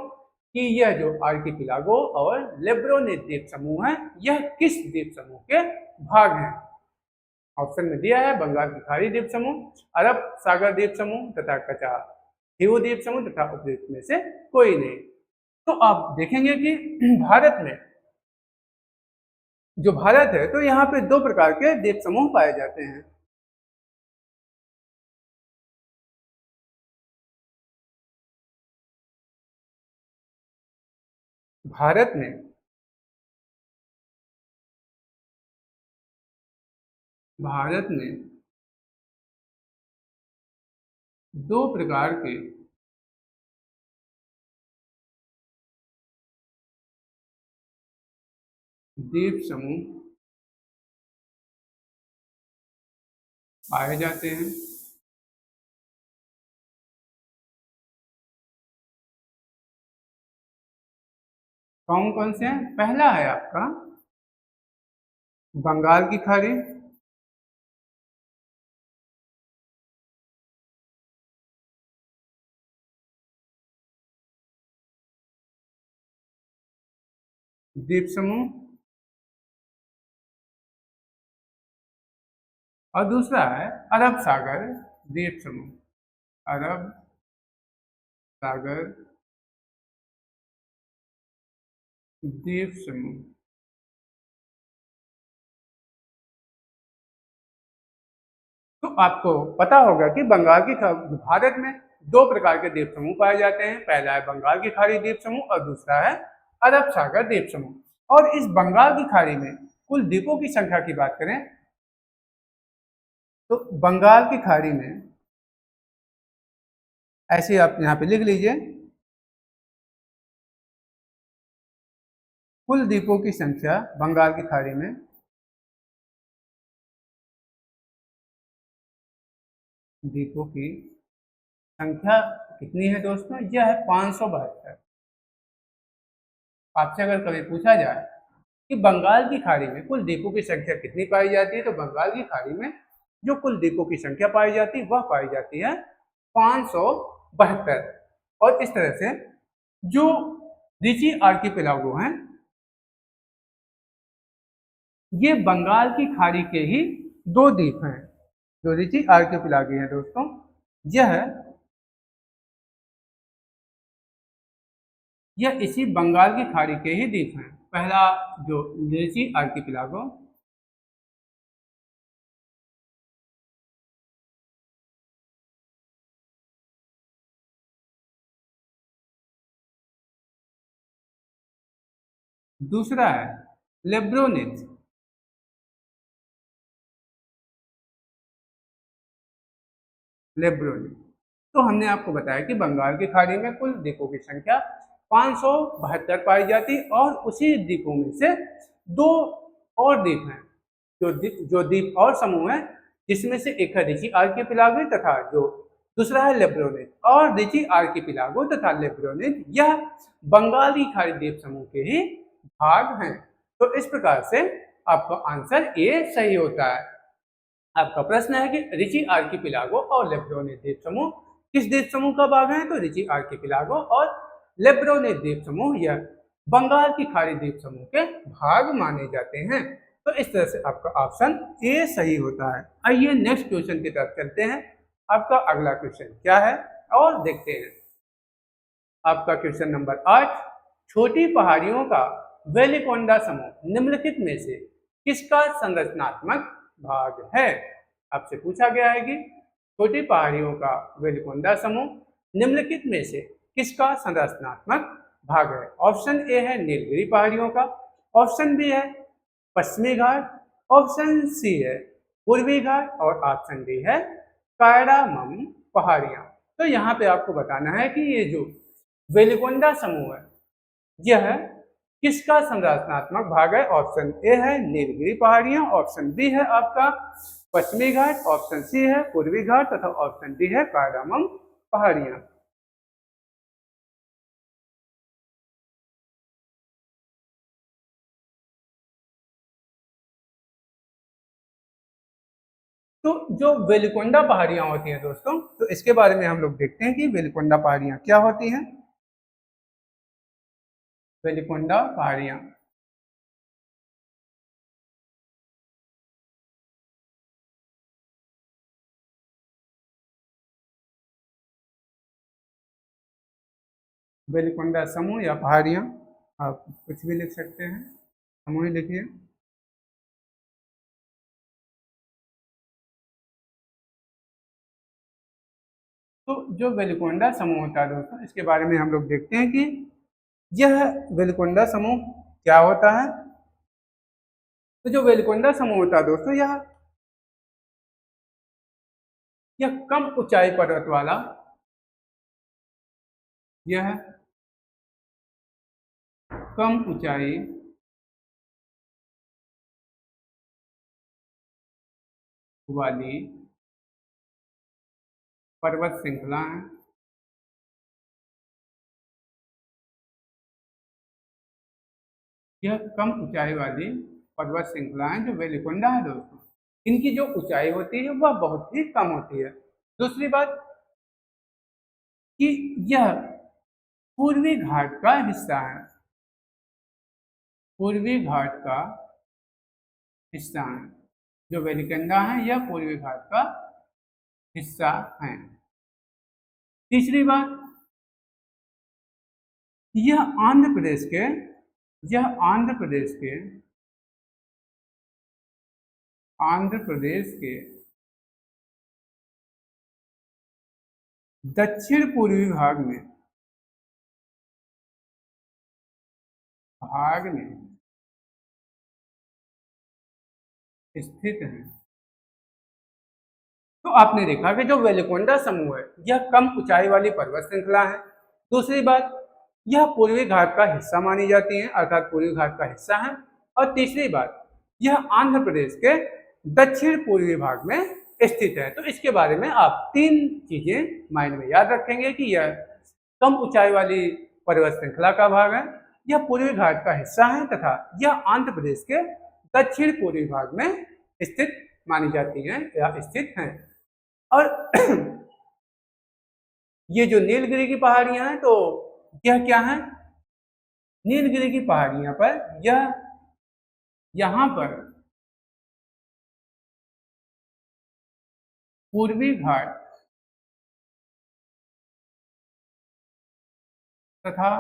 S1: कि यह जो आर्किपिलागो और लेब्रोनेथ द्वीप समूह है यह किस द्वीप समूह के भाग हैं? ऑप्शन में दिया है बंगाल की खाड़ी द्वीप समूह, अरब सागर द्वीप समूह तथा कचाथीओ द्वीप समूह तथा उपयुक्त में से कोई नहीं। तो आप देखेंगे कि भारत है तो यहाँ पे दो प्रकार के द्वीप समूह पाए जाते हैं। भारत में दो प्रकार के द्वीप समूह पाए जाते हैं। कौन कौन से हैं? पहला है आपका बंगाल की खाड़ी, द्वीप समूह और दूसरा है अरब सागर द्वीप समूह, अरब सागर द्वीप समूह। तो आपको पता होगा कि भारत में दो प्रकार के द्वीप समूह पाए जाते हैं। पहला है बंगाल की खाड़ी द्वीप समूह और दूसरा है अरब सागर द्वीप समूह। और इस बंगाल की खाड़ी में कुल द्वीपों की संख्या की बात करें तो बंगाल की खाड़ी में ऐसे आप यहाँ पे लिख लीजिए, कुल द्वीपों की संख्या बंगाल की खाड़ी में द्वीपों की संख्या कितनी है दोस्तों? यह है 572। आपसे अगर कभी पूछा जाए कि बंगाल की खाड़ी में कुल द्वीपों की संख्या कितनी पाई जाती है तो बंगाल की खाड़ी में जो कुल द्वीपों की संख्या पाई जाती है वह पाई जाती है 572। और इस तरह से जो रिची आर्किपेलागो हैं ये बंगाल की खाड़ी के ही दो द्वीप हैं। जो रिची आर्किपेलागो है दोस्तों यह इसी बंगाल की खाड़ी के ही द्वीप हैं। पहला जो रिची आर्किपेलागो दूसरा है लेब्रोनिथ। लेब्रोनिथ। तो हमने आपको बताया कि बंगाल की खाड़ी में कुल द्वीपों की संख्या 572 पाई जाती और उसी द्वीपों में से दो और द्वीप हैं, जो द्वीप और समूह है, जिसमें से एक है रिची आर्किपेलागो तथा जो दूसरा है लेब्रोनिथ। और रिची आर्किपेलागो तथा लेब्रोनिथ यह बंगाली खाड़ी द्वीप समूह के ही भाग हैं। तो इस प्रकार से आपका आंसर ए सही होता है। आपका प्रश्न है कि रिची आर्किपेलागो और लेब्रोनिथ द्वीप समूह किस द्वीप समूह का भाग है? तो रिची आर्किपेलागो और लेब्रोनिथ द्वीप समूह यह बंगाल की खाड़ी द्वीप समूह के भाग माने जाते हैं। तो इस तरह से आपका ऑप्शन ए सही होता है। आइए नेक्स्ट क्वेश्चन की तरफ चलते हैं। आपका अगला क्वेश्चन क्या है और देखते हैं। आपका क्वेश्चन नंबर 8, छोटी पहाड़ियों का वेलिकोंडा समूह निम्नलिखित में से किसका संरचनात्मक भाग है? आपसे पूछा गया है कि छोटी पहाड़ियों का वेलिकोंडा समूह निम्नलिखित में से किसका संरचनात्मक भाग है? ऑप्शन ए है नीलगिरी पहाड़ियों का, ऑप्शन बी है पश्चिमी घाट, ऑप्शन सी है पूर्वी घाट और ऑप्शन डी है कायरामम पहाड़ियां। तो यहाँ पे आपको बताना है कि ये जो वेलिकोंडा समूह है यह किसका संरचनात्मक भाग है? ऑप्शन ए है नीलगिरी पहाड़ियां, ऑप्शन बी है आपका पश्चिमी घाट, ऑप्शन सी है पूर्वी घाट तथा ऑप्शन डी है कायरामम पहाड़ियां। तो जो वेलिकोंडा पहाड़ियां होती हैं दोस्तों, तो इसके बारे में हम लोग देखते हैं कि वेलिकोंडा पहाड़ियां क्या होती हैं। वेलिकोंडा पहाड़ियां वेलिकोंडा समूह या पहाड़ियां, आप कुछ भी लिख सकते हैं, समूह ही लिखिए। तो जो वेलिकोंडा समूह होता है दोस्तों, इसके बारे में हम लोग देखते हैं कि यह वेलिकोंडा समूह क्या होता है। तो जो वेलिकोंडा समूह होता है दोस्तों, यह कम ऊंचाई पर्वत वाला, यह कम ऊंचाई वाली पर्वत श्रृंखला है। यह कम ऊंचाई वाली पर्वत श्रृंखला है जो वेलिकोंडा है दोस्तों। इनकी जो ऊंचाई होती है वह बहुत ही कम होती है। दूसरी बात कि यह पूर्वी घाट का हिस्सा है, पूर्वी घाट का हिस्सा है। जो वेलिकोंडा है यह पूर्वी घाट का हिस्सा है। तीसरी बात, यह आंध्र प्रदेश के यह आंध्र प्रदेश के दक्षिण पूर्वी भाग में स्थित है। तो आपने देखा कि जो वेलिकोंडा समूह है यह कम ऊंचाई वाली पर्वत श्रृंखला है। दूसरी बात, यह पूर्वी घाट का हिस्सा मानी जाती है, अर्थात पूर्वी घाट का हिस्सा है। और तीसरी बात, यह आंध्र प्रदेश के दक्षिण पूर्वी भाग में स्थित है। तो इसके बारे में आप तीन चीजें माइंड में याद रखेंगे कि यह कम ऊंचाई वाली पर्वत श्रृंखला का भाग है, यह पूर्वी घाट का हिस्सा है तथा यह आंध्र प्रदेश के दक्षिण पूर्वी भाग में स्थित मानी जाती है या स्थित है। और ये जो नीलगिरी की पहाड़ियां हैं, तो यह क्या है? नीलगिरी की पहाड़ियां पर यहां पर पूर्वी घाट तथा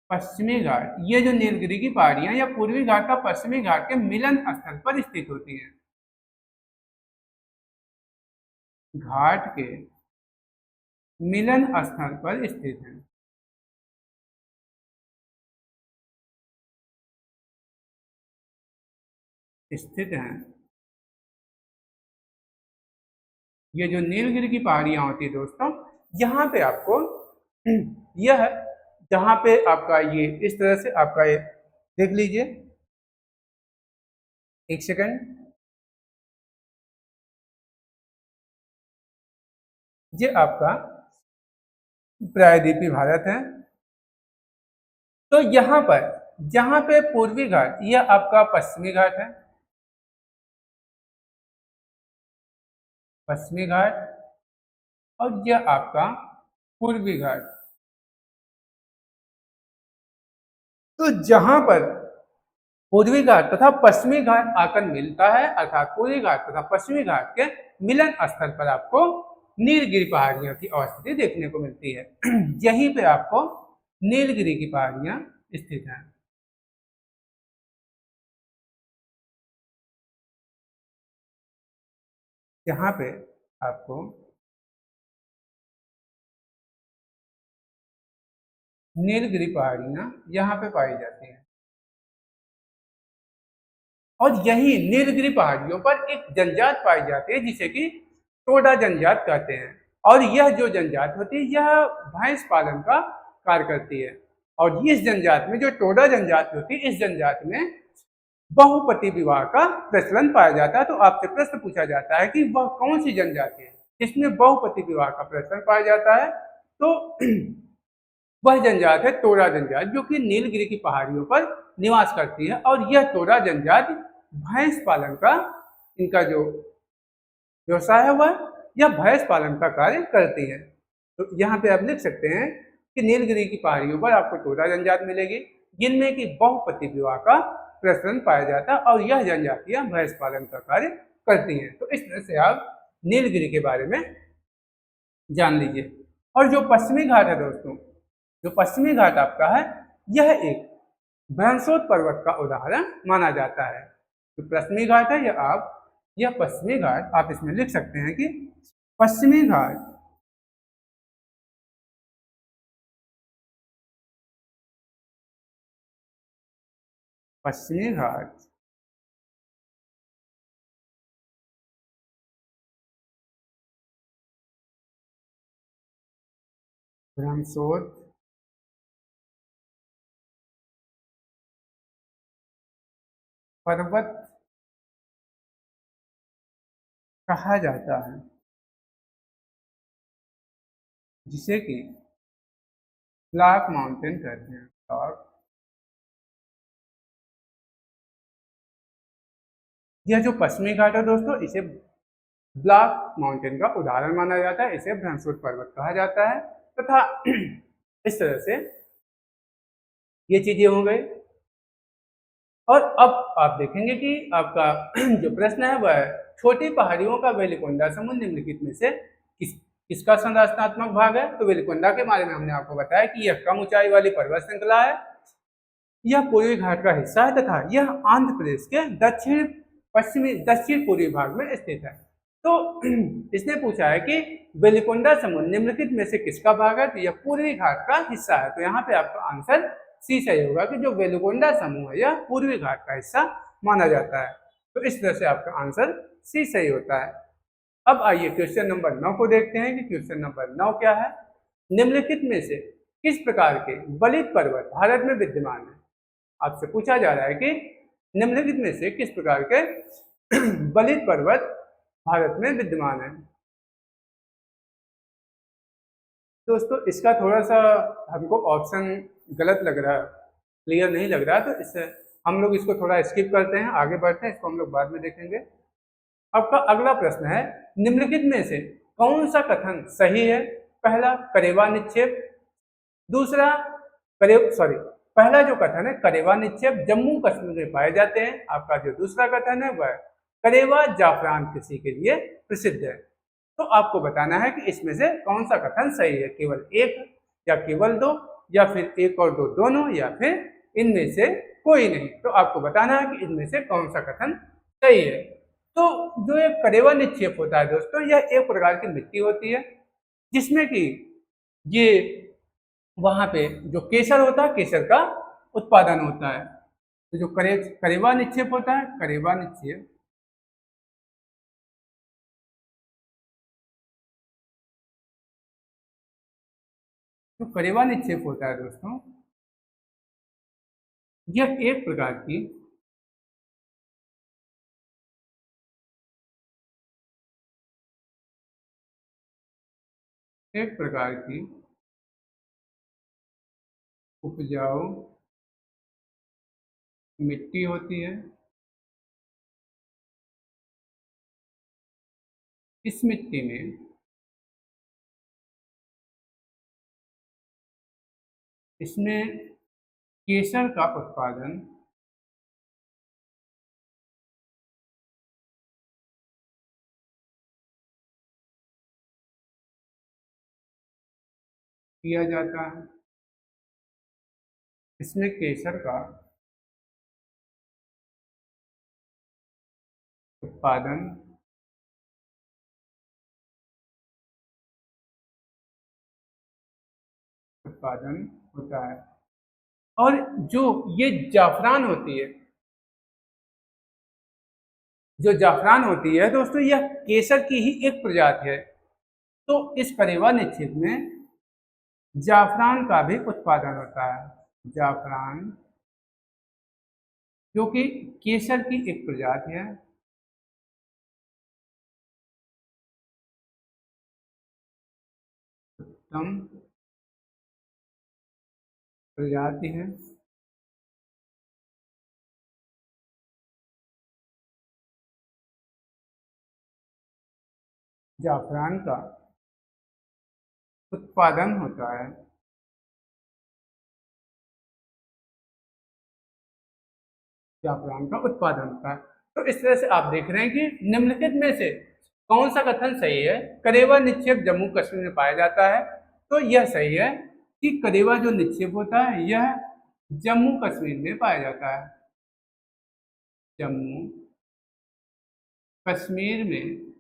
S1: पश्चिमी घाट, ये जो नीलगिरी की पहाड़ियां या पूर्वी घाट का पश्चिमी घाट के मिलन स्थल पर स्थित होती हैं। घाट के मिलन स्थल पर स्थित है। स्थित हैं। ये जो नीलगिरी की पहाड़ियां होती है दोस्तों, यहाँ पे आपको यह जहाँ पे आपका ये इस तरह से आपका ये देख लीजिए, एक सेकंड, ये आपका प्रायद्वीपीय भारत है। तो यहाँ पर जहाँ पे पूर्वी घाट, यह आपका पश्चिमी घाट है, पश्चिमी घाट, और यह आपका पूर्वी घाट। तो जहां पर पूर्वी घाट तथा पश्चिमी घाट आकर मिलता है, अर्थात पूर्वी घाट तथा पश्चिमी घाट के मिलन स्थल पर आपको नीलगिरी पहाड़ियों की अवस्थिति देखने को मिलती है। यहीं पे आपको नीलगिरी की पहाड़ियां स्थित हैं। यहाँ पे आपको नीलगिरी पहाड़ियां यहाँ पे पाई जाती हैं। और यही नीलगिरी पहाड़ियों पर एक जनजात पाई जाती है जिसे कि टोडा जनजात कहते हैं। और यह जो जनजात होती है, यह भैंस पालन का कार्य करती है। और इस जनजात में, जो टोडा जनजात होती है, इस जनजात में बहुपति विवाह का प्रचलन पाया जाता है। तो आपसे प्रश्न पूछा जाता है कि वह कौन सी जनजाति है जिसमें बहुपति विवाह का प्रचलन पाया जाता है। तो वह जनजात है टोडा जनजात, जो कि नीलगिरी की पहाड़ियों पर निवास करती है। और यह टोडा जनजात भैंस पालन का, इनका जो व्यवसाय है वह यह भैंस पालन का कार्य करती है। तो यहाँ पे आप लिख सकते हैं कि नीलगिरी की पहाड़ियों पर आपको टोडा जनजात मिलेगी, जिनमें कि बहुपति विवाह का प्रचलन पाया जाता है और यह जनजातियां भैंस पालन का कार्य करती हैं। तो इस तरह से आप नीलगिरी के बारे में जान लीजिए। और जो पश्चिमी घाट है दोस्तों, जो पश्चिमी घाट आपका है, यह एक ब्रह्मसोत पर्वत का उदाहरण माना जाता है। जो पश्चिमी घाट है, यह पश्चिमी घाट आप इसमें लिख सकते हैं कि पश्चिमी घाट पश्चिमी घाट ब्रह्मसोत पर्वत कहा जाता है, जिसे कि ब्लैक माउंटेन कहते हैं। और यह जो पश्चिमी घाट है दोस्तों, इसे ब्लैक माउंटेन का उदाहरण माना जाता है, इसे ब्रह्मसोत पर्वत कहा जाता है। तथा इस तरह से ये चीजें हो गई। और अब आप देखेंगे कि आपका जो प्रश्न है वह छोटी पहाड़ियों का वेलिकोंडा समूह निम्नलिखित में से किसका संरचनात्मक भाग है। तो वेलिकोंडा के बारे में हमने आपको बताया कि यह कम ऊंचाई वाली पर्वत श्रृंखला है, यह पूर्वी घाट का हिस्सा है तथा यह आंध्र प्रदेश के दक्षिण पूर्वी भाग में स्थित है। तो इसने पूछा है कि वेलिकोंडा समूह निम्नलिखित में से किसका भाग है। तो यह पूर्वी घाट का हिस्सा है। तो यहाँ पे आपका आंसर सी सही होगा कि जो वेलिकोंडा समूह है यह पूर्वी घाट का हिस्सा माना जाता है। तो इस तरह से आपका आंसर सी सही होता है। अब आइए क्वेश्चन नंबर 9 को देखते हैं कि क्वेश्चन नंबर 9 क्या है। निम्नलिखित में से किस प्रकार के बलित पर्वत भारत में विद्यमान है। आपसे पूछा जा रहा है कि निम्नलिखित में से किस प्रकार के बलित पर्वत भारत में विद्यमान है। दोस्तों इसका थोड़ा सा हमको ऑप्शन गलत लग रहा है, क्लियर नहीं लग रहा है, तो इससे हम लोग इसको थोड़ा स्किप करते हैं, आगे बढ़ते हैं, इसको हम लोग बाद में देखेंगे। आपका अगला प्रश्न है, निम्नलिखित में से कौन सा कथन सही है। पहला करेवा निक्षेप, दूसरा पहला जो कथन है करेवा निक्षेप जम्मू कश्मीर में पाए जाते हैं। आपका जो दूसरा कथन है वह करेवा जाफरान कृषि के लिए प्रसिद्ध है। तो आपको बताना है कि इसमें से कौन सा कथन सही है, केवल एक या केवल दो, या फिर एक और दो दोनों, या फिर इनमें से कोई नहीं। तो आपको बताना है कि इनमें से कौन सा कथन सही है। तो जो एक करेवा निक्षेप होता है दोस्तों, यह एक प्रकार की मिट्टी होती है जिसमें कि ये वहां पे जो केसर होता है, केसर का उत्पादन होता है। तो जो करेवा निक्षेप होता है, करेवा निक्षेप, जो करेवा निक्षेप होता है दोस्तों, यह एक प्रकार की उपजाऊ मिट्टी होती है। इस मिट्टी में इसमें केसर का उत्पादन किया जाता है। इसमें केसर का उत्पादन उत्पादन होता है। और जो ये जाफरान होती है, जो जाफरान होती है दोस्तों, यह केसर की ही एक प्रजाति है। तो इस करेवा निक्षेप में जाफरान का भी उत्पादन होता है। जाफरान जो कि केसर की एक प्रजाति है, उत्तम प्रजाति है। जाफरान का उत्पादन होता है। जाफरान का उत्पादन होता है। तो इस तरह से आप देख रहे हैं कि निम्नलिखित में से कौन सा कथन सही है। करेवा निक्षेप जम्मू कश्मीर में पाया जाता है, तो यह सही है कि करेवा जो निक्षेप होता है यह जम्मू कश्मीर में पाया जाता है। जम्मू कश्मीर में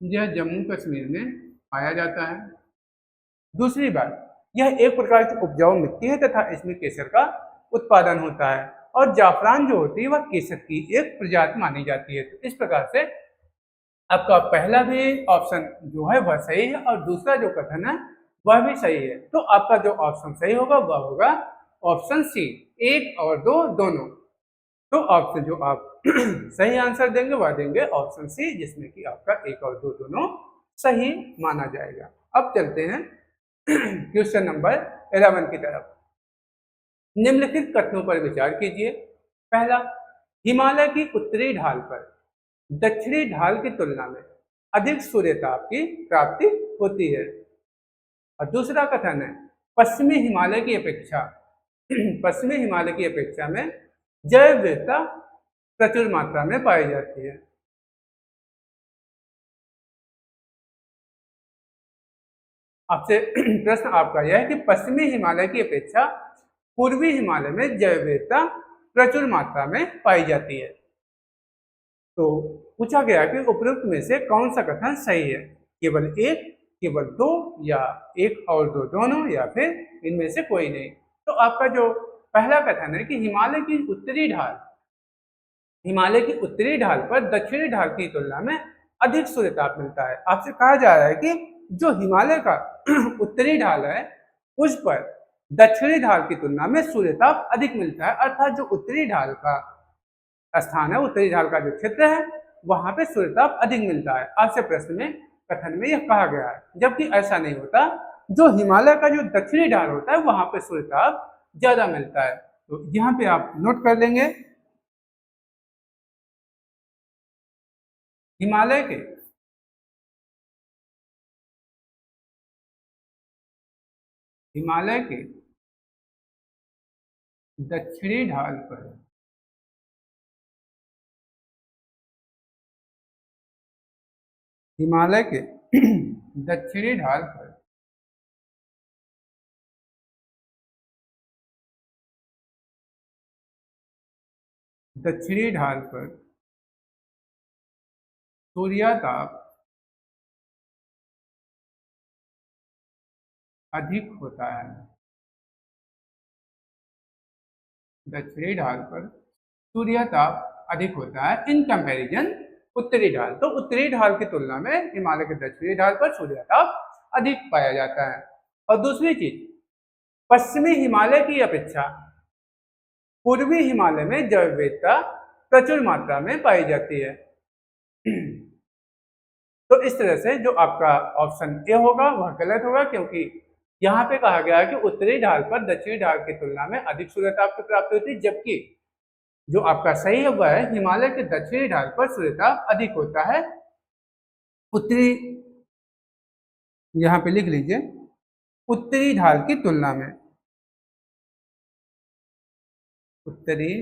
S1: यह जम्मू कश्मीर में पाया जाता है। दूसरी बात, यह एक प्रकार की उपजाऊ मिट्टी है तथा इसमें केसर का उत्पादन होता है। और जाफरान जो होती है वह केसर की एक प्रजाति मानी जाती है। तो इस प्रकार से आपका पहला भी ऑप्शन जो है वह सही है और दूसरा जो कथन है वह भी सही है। तो आपका जो ऑप्शन सही होगा वह होगा ऑप्शन सी, 1 और 2 दोनों। तो ऑप्शन जो आप सही आंसर देंगे वह देंगे ऑप्शन सी, जिसमें कि आपका 1 और 2 दोनों सही माना जाएगा। अब चलते हैं क्वेश्चन नंबर 11 की तरफ। निम्नलिखित कथनों पर विचार कीजिए। पहला, हिमालय की उत्तरी ढाल पर दक्षिणी ढाल की तुलना में अधिक सूर्यताप की प्राप्ति होती है। और दूसरा कथन है, पश्चिमी हिमालय की अपेक्षा पश्चिमी हिमालय की अपेक्षा में जैव विविधता प्रचुर मात्रा में पाई जाती है। आपसे प्रश्न आपका यह है कि पश्चिमी हिमालय की अपेक्षा पूर्वी हिमालय में जैव विविधता प्रचुर मात्रा में पाई जाती है। तो पूछा गया कि उपरोक्त में से कौन सा कथन सही है। केवल 1, केवल 2 या 1 और 2 दोनों, या फिर इनमें से कोई नहीं। तो आपका जो पहला कथन है कि हिमालय की उत्तरी ढाल पर दक्षिणी ढाल की तुलना में अधिक सूर्यताप मिलता है। आपसे कहा जा रहा है कि जो हिमालय का उत्तरी ढाल है उस पर दक्षिणी ढाल की तुलना में सूर्यताप अधिक मिलता है। अर्थात जो उत्तरी ढाल का स्थान है, उत्तरी ढाल का जो क्षेत्र है वहां पे सूर्यताप अधिक मिलता है। आपसे प्रश्न में कथन में यह कहा गया है, जबकि ऐसा नहीं होता। जो हिमालय का जो दक्षिणी ढाल होता है वहां पे सूर्यताप ज्यादा मिलता है। तो यहाँ पे आप नोट कर लेंगे, हिमालय के दक्षिणी ढाल पर हिमालय के दक्षिणी ढाल पर दक्षिणी ढाल पर सूर्यताप अधिक होता है। दक्षिणी ढाल पर सूर्य ताप अधिक होता है इन कंपैरिजन उत्तरी ढाल। तो उत्तरी ढाल की तुलना में हिमालय के दक्षिणी ढाल पर सूर्य ताप अधिक पाया जाता है। और दूसरी चीज, पश्चिमी हिमालय की अपेक्षा पूर्वी हिमालय में जैव विविधता प्रचुर मात्रा में पाई जाती है। तो इस तरह से जो आपका ऑप्शन ए होगा वह गलत होगा, क्योंकि यहाँ पे कहा गया है कि उत्तरी ढाल पर दक्षिणी ढाल की तुलना में अधिक सूर्यताप की प्राप्ति होती है, जबकि जो आपका सही है वह है हिमालय के दक्षिणी ढाल पर सूर्यताप अधिक होता है। उत्तरी, यहाँ पे लिख लीजिए, उत्तरी ढाल की तुलना में, उत्तरी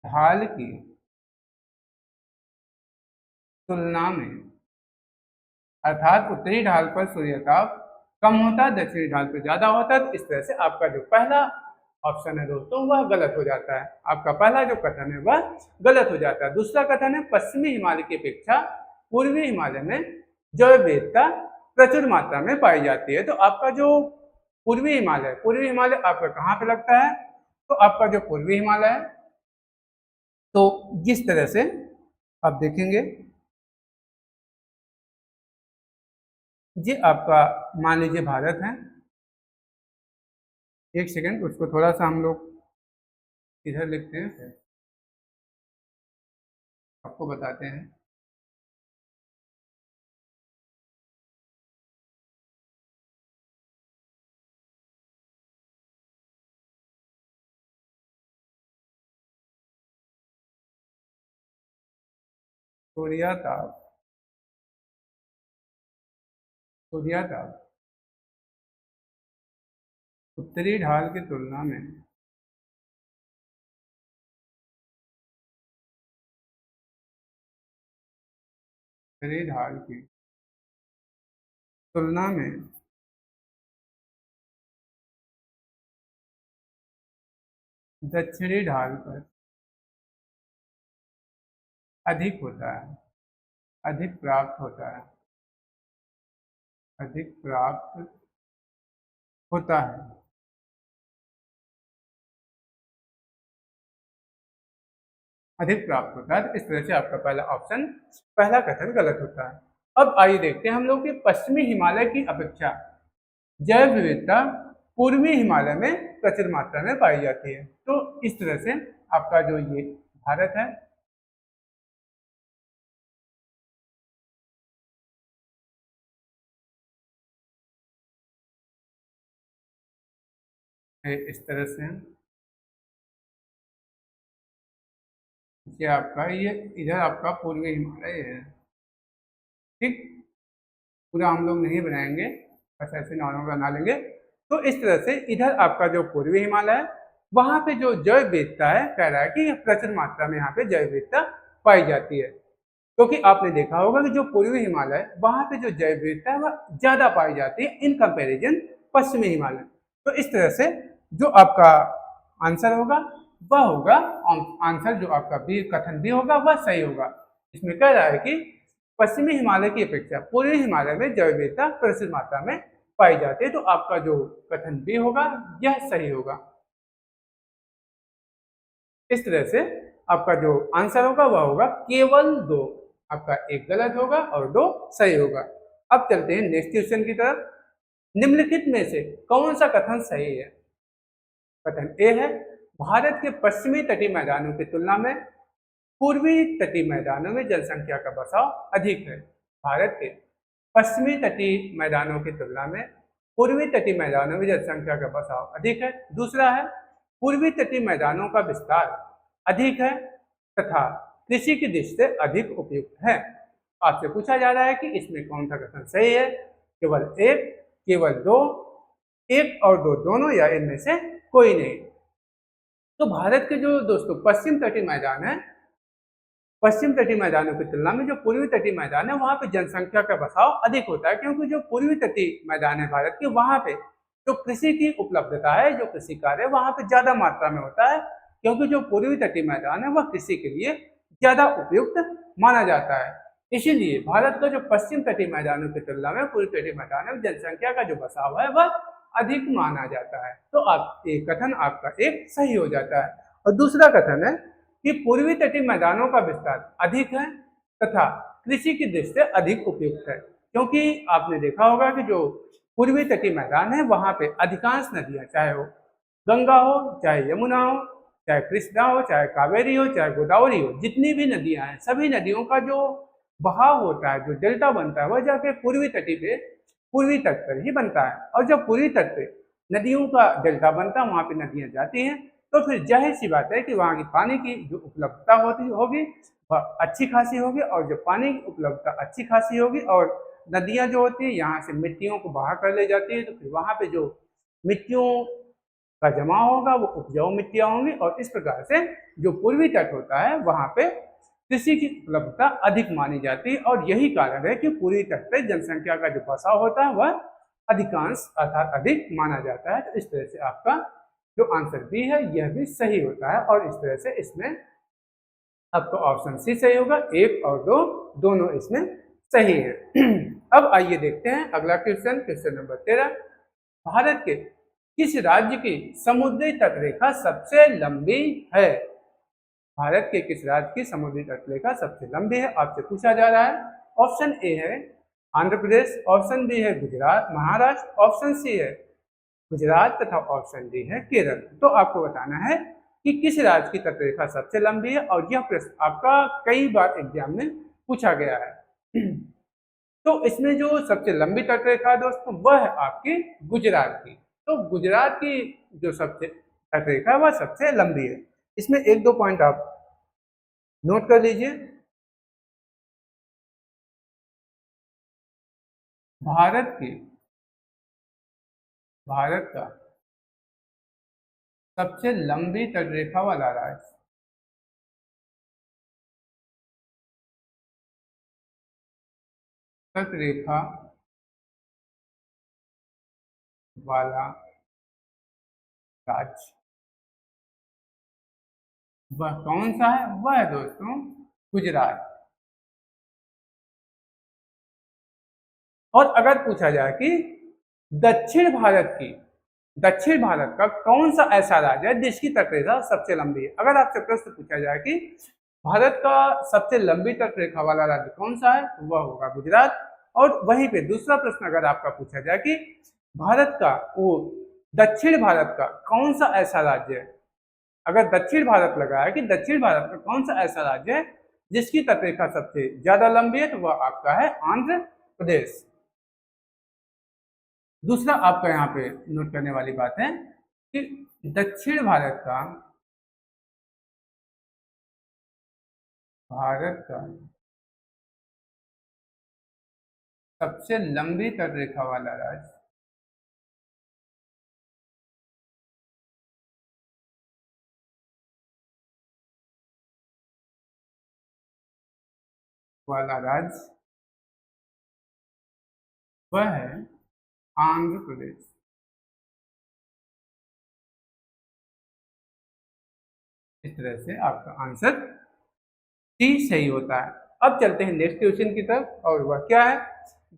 S1: ढाल की तुलना में, अर्थात उत्तरी ढाल पर सूर्यताप कम होता है, दक्षिणी ढाल पर ज्यादा होता है। तो इस तरह से आपका जो पहला ऑप्शन है दोस्तों वह गलत हो जाता है। आपका पहला जो कथन है वह गलत हो जाता है। दूसरा कथन है पश्चिमी हिमालय की अपेक्षा पूर्वी हिमालय में जैव विविधता प्रचुर मात्रा में पाई जाती है। तो आपका जो पूर्वी हिमालय आपका कहाँ पे लगता है? तो आपका जो पूर्वी हिमालय है, तो जिस तरह से आप देखेंगे, ये आपका मान लीजिए भारत है। एक सेकेंड, उसको थोड़ा सा हम लोग इधर लिखते हैं, आपको बताते हैं। सूर्यताप उत्तरी ढाल की तुलना में उत्तरी ढाल की तुलना में दक्षिणी ढाल पर अधिक होता है, अधिक प्राप्त होता है, अधिक प्राप्त होता है। अधिक प्राप्त होता है। तो इस तरह से आपका पहला कथन गलत होता है। अब आइए देखते हैं हम लोग कि पश्चिमी हिमालय की अपेक्षा जैव विविधता पूर्वी हिमालय में प्रचुर मात्रा में पाई जाती है। तो इस तरह से आपका जो ये भारत है, इस तरह से ये आपका, ये इधर आपका पूर्वी हिमालय है। ठीक, पूरा हम लोग नहीं बनाएंगे, बस ऐसे नॉर्मल बना लेंगे। तो इस तरह से इधर आपका जो पूर्वी हिमालय है, वहां पे जो जैव विविधता है, कह रहा है कि प्रचुर मात्रा में यहाँ पे जैव विविधता पाई जाती है। क्योंकि आपने देखा होगा कि जो पूर्वी हिमालय है वहां पे जो जैव विविधता है वह ज्यादा पाई जाती है इन कंपैरिजन पश्चिमी हिमालय। तो इस तरह से जो आपका आंसर होगा वह होगा, आंसर जो आपका बी, कथन बी होगा वह सही होगा। इसमें कह रहा है कि पश्चिमी हिमालय की अपेक्षा पूर्वी हिमालय में जैव विविधता प्रचुर मात्रा में पाई जाती है। तो आपका जो कथन बी होगा यह सही होगा। इस तरह से आपका जो आंसर होगा वह होगा केवल 2, आपका एक गलत होगा और 2 सही होगा। अब चलते हैं नेक्स्ट क्वेश्चन की तरफ। निम्नलिखित में से कौन सा कथन सही है? कथन ए है भारत के पश्चिमी तटीय मैदानों की तुलना में पूर्वी तटीय मैदानों में जनसंख्या का बसाव अधिक है। भारत के पश्चिमी तटीय मैदानों की तुलना में पूर्वी तटीय मैदानों में जनसंख्या का बसाव अधिक है। दूसरा है पूर्वी तटीय मैदानों का विस्तार अधिक है तथा कृषि की दृष्टि से अधिक उपयुक्त है। आपसे पूछा जा रहा है कि इसमें कौन सा कथन सही है? केवल एक, केवल 2, 1 और 2 दोनों, या इनमें से कोई नहीं। तो भारत के जो दोस्तों पश्चिम तटीय मैदान है, पश्चिम तटीय मैदानों की तुलना में जो पूर्वी तटीय मैदान है वहां पे जनसंख्या का बसाव अधिक होता है, क्योंकि जो पूर्वी तटीय मैदान है भारत के, वहां पे जो कृषि की उपलब्धता है, जो कृषि कार्य वहां पे ज्यादा मात्रा में होता है, क्योंकि जो पूर्वी तटीय मैदान है वह कृषि के लिए ज्यादा उपयुक्त माना जाता है। इसीलिए भारत का जो पश्चिम तटीय मैदानों की तुलना में पूर्व तटीय मैदानों में जनसंख्या का जो बसाव है वह अधिक माना जाता है। तो आप एक कथन आपका एक सही हो जाता है। और दूसरा कथन है कि पूर्वी तटीय मैदानों का विस्तार अधिक है तथा कृषि की दृष्टि से अधिक उपयुक्त है, क्योंकि आपने देखा होगा कि जो पूर्वी तटीय मैदान है वहां पे अधिकांश नदियां, चाहे वो गंगा हो, चाहे यमुना हो, चाहे कृष्णा हो, चाहे कावेरी हो, चाहे गोदावरी हो, जितनी भी नदियां हैं सभी नदियों का जो बहाव होता है, जो डेल्टा बनता है, वह जाके पूर्वी तटी पे पूर्वी तट पर ही बनता है। और जब पूर्वी तट पे नदियों का डेल्टा बनता है, वहां पे नदियां जाती हैं, तो फिर जाहिर सी बात है कि वहां की पानी की जो उपलब्धता होगी वह अच्छी खासी होगी। और जब पानी की उपलब्धता अच्छी खासी होगी और नदियां जो होती है यहाँ से मिट्टियों को बहा कर ले जाती है, तो फिर वहां पे जो मिट्टियों का जमाव होगा वो उपजाऊ मिट्टियां होंगी। और इस प्रकार से जो पूर्वी तट होता है वहां पे कृषि की उपलब्धता अधिक मानी जाती है। और यही कारण है कि पूर्वी तट पर जनसंख्या का जो बसाव होता है वह अधिकांश अर्थात अधिक माना जाता है। तो इस तरह से आपका जो आंसर बी है यह भी सही होता है। और इस तरह से इसमें आपका ऑप्शन सी सही होगा, 1 और 2 दोनों इसमें सही है। अब आइए देखते हैं अगला क्वेश्चन, क्वेश्चन नंबर 13। भारत के किस राज्य की समुद्री तटरेखा सबसे लंबी है? भारत के किस राज्य की समुद्री तटरेखा सबसे लंबी है, आपसे पूछा जा रहा है। ऑप्शन ए है आंध्र प्रदेश, ऑप्शन बी है गुजरात महाराष्ट्र, ऑप्शन सी है गुजरात तथा ऑप्शन डी है केरल। तो आपको बताना है कि किस राज्य की तटरेखा सबसे लंबी है। और यह प्रश्न आपका कई बार एग्जाम में पूछा गया है। तो इसमें जो सबसे लंबी तटरेखा है दोस्तों वह है आपकी गुजरात की। तो गुजरात की जो सबसे तटरेखा है वह सबसे लंबी है। इसमें 1-2 पॉइंट आप नोट कर लीजिए। भारत का सबसे लंबी तटरेखा वाला राज्य तटरेखा वाला राज्य वह कौन सा है? वह है दोस्तों गुजरात। और अगर पूछा जाए कि दक्षिण भारत का कौन सा ऐसा राज्य है जिसकी तटरेखा सबसे लंबी है, अगर आपसे प्रश्न पूछा जाए कि भारत का सबसे लंबी तटरेखा वाला राज्य कौन सा है, तो वह होगा गुजरात। और वहीं पे दूसरा प्रश्न अगर आपका पूछा जाए कि भारत का वो दक्षिण भारत का कौन सा ऐसा राज्य है, अगर दक्षिण भारत लगा है कि दक्षिण भारत का कौन सा ऐसा राज्य है जिसकी तटरेखा सबसे ज्यादा लंबी है, तो वह आपका है आंध्र प्रदेश। दूसरा आपका यहाँ पे नोट करने वाली बात है कि दक्षिण भारत का सबसे लंबी तटरेखा वाला राज्य वह है आंध्र प्रदेश। इस तरह से आपका आंसर सी सही होता है। अब चलते हैं नेक्स्ट क्वेश्चन की तरफ, और वह क्या है?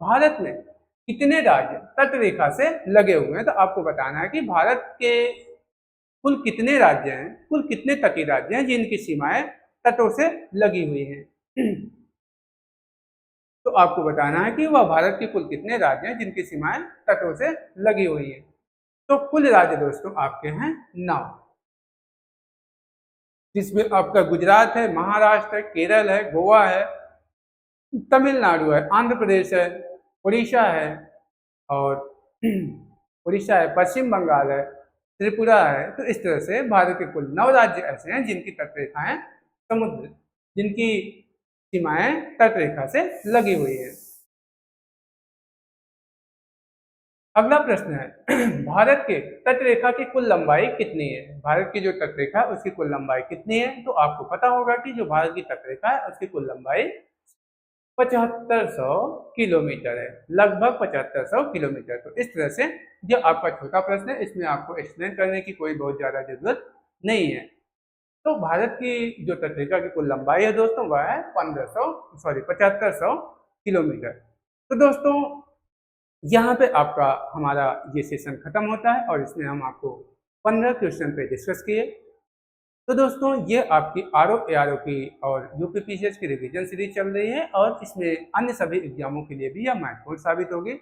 S1: भारत में कितने राज्य तटरेखा से लगे हुए हैं? तो आपको बताना है कि भारत के कुल कितने राज्य हैं, कुल कितने तटीय राज्य हैं जिनकी सीमाएं तटों से लगी हुई हैं। तो आपको बताना है कि वह भारत के कुल कितने राज्य हैं जिनकी सीमाएं तटों से लगी हुई हैं। तो कुल राज्य दोस्तों आपके हैं 9, जिसमें आपका गुजरात है, महाराष्ट्र है, केरल है, गोवा है, तमिलनाडु है, आंध्र प्रदेश है, उड़ीसा है, और उड़ीसा है, पश्चिम बंगाल है, त्रिपुरा है। तो इस तरह से भारत के कुल 9 राज्य ऐसे हैं जिनकी तटरेखाएं जिनकी सीमाएं तटरेखा से लगी हुई है। अगला प्रश्न है भारत के तटरेखा की कुल लंबाई कितनी है? भारत की जो तटरेखा है उसकी कुल लंबाई कितनी है? तो आपको पता होगा कि जो भारत की तटरेखा है उसकी कुल लंबाई 7500 किलोमीटर है, लगभग 7500 किलोमीटर। तो इस तरह से जो आपका छोटा प्रश्न है इसमें आपको एक्सप्लेन करने की कोई बहुत ज्यादा जरूरत नहीं है। तो भारत की जो तटरेखा की कुल लंबाई है दोस्तों वह है 7500 किलोमीटर। तो दोस्तों यहाँ पे आपका हमारा ये सेशन खत्म होता है और इसमें हम आपको 15 क्वेश्चन पे डिस्कस किए। तो दोस्तों ये आपकी आर ओ की और यूपीपीसीएस की रिवीजन सीरीज चल रही है और इसमें अन्य सभी एग्जामों के लिए भी यह महत्वपूर्ण साबित होगी।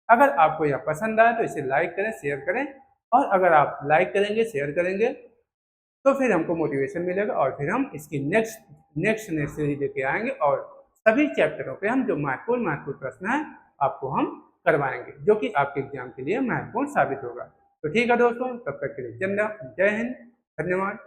S1: अगर आपको यह पसंद आए तो इसे लाइक करें, शेयर करें, और अगर आप लाइक करेंगे, शेयर करेंगे तो फिर हमको मोटिवेशन मिलेगा और फिर हम इसकी नेक्स्ट सीरीज लेके आएंगे और सभी चैप्टरों पे हम जो महत्वपूर्ण प्रश्न है आपको हम करवाएंगे, जो कि आपके एग्जाम के लिए महत्वपूर्ण साबित होगा। तो ठीक है दोस्तों, तब तक के लिए जय हिंद, धन्यवाद।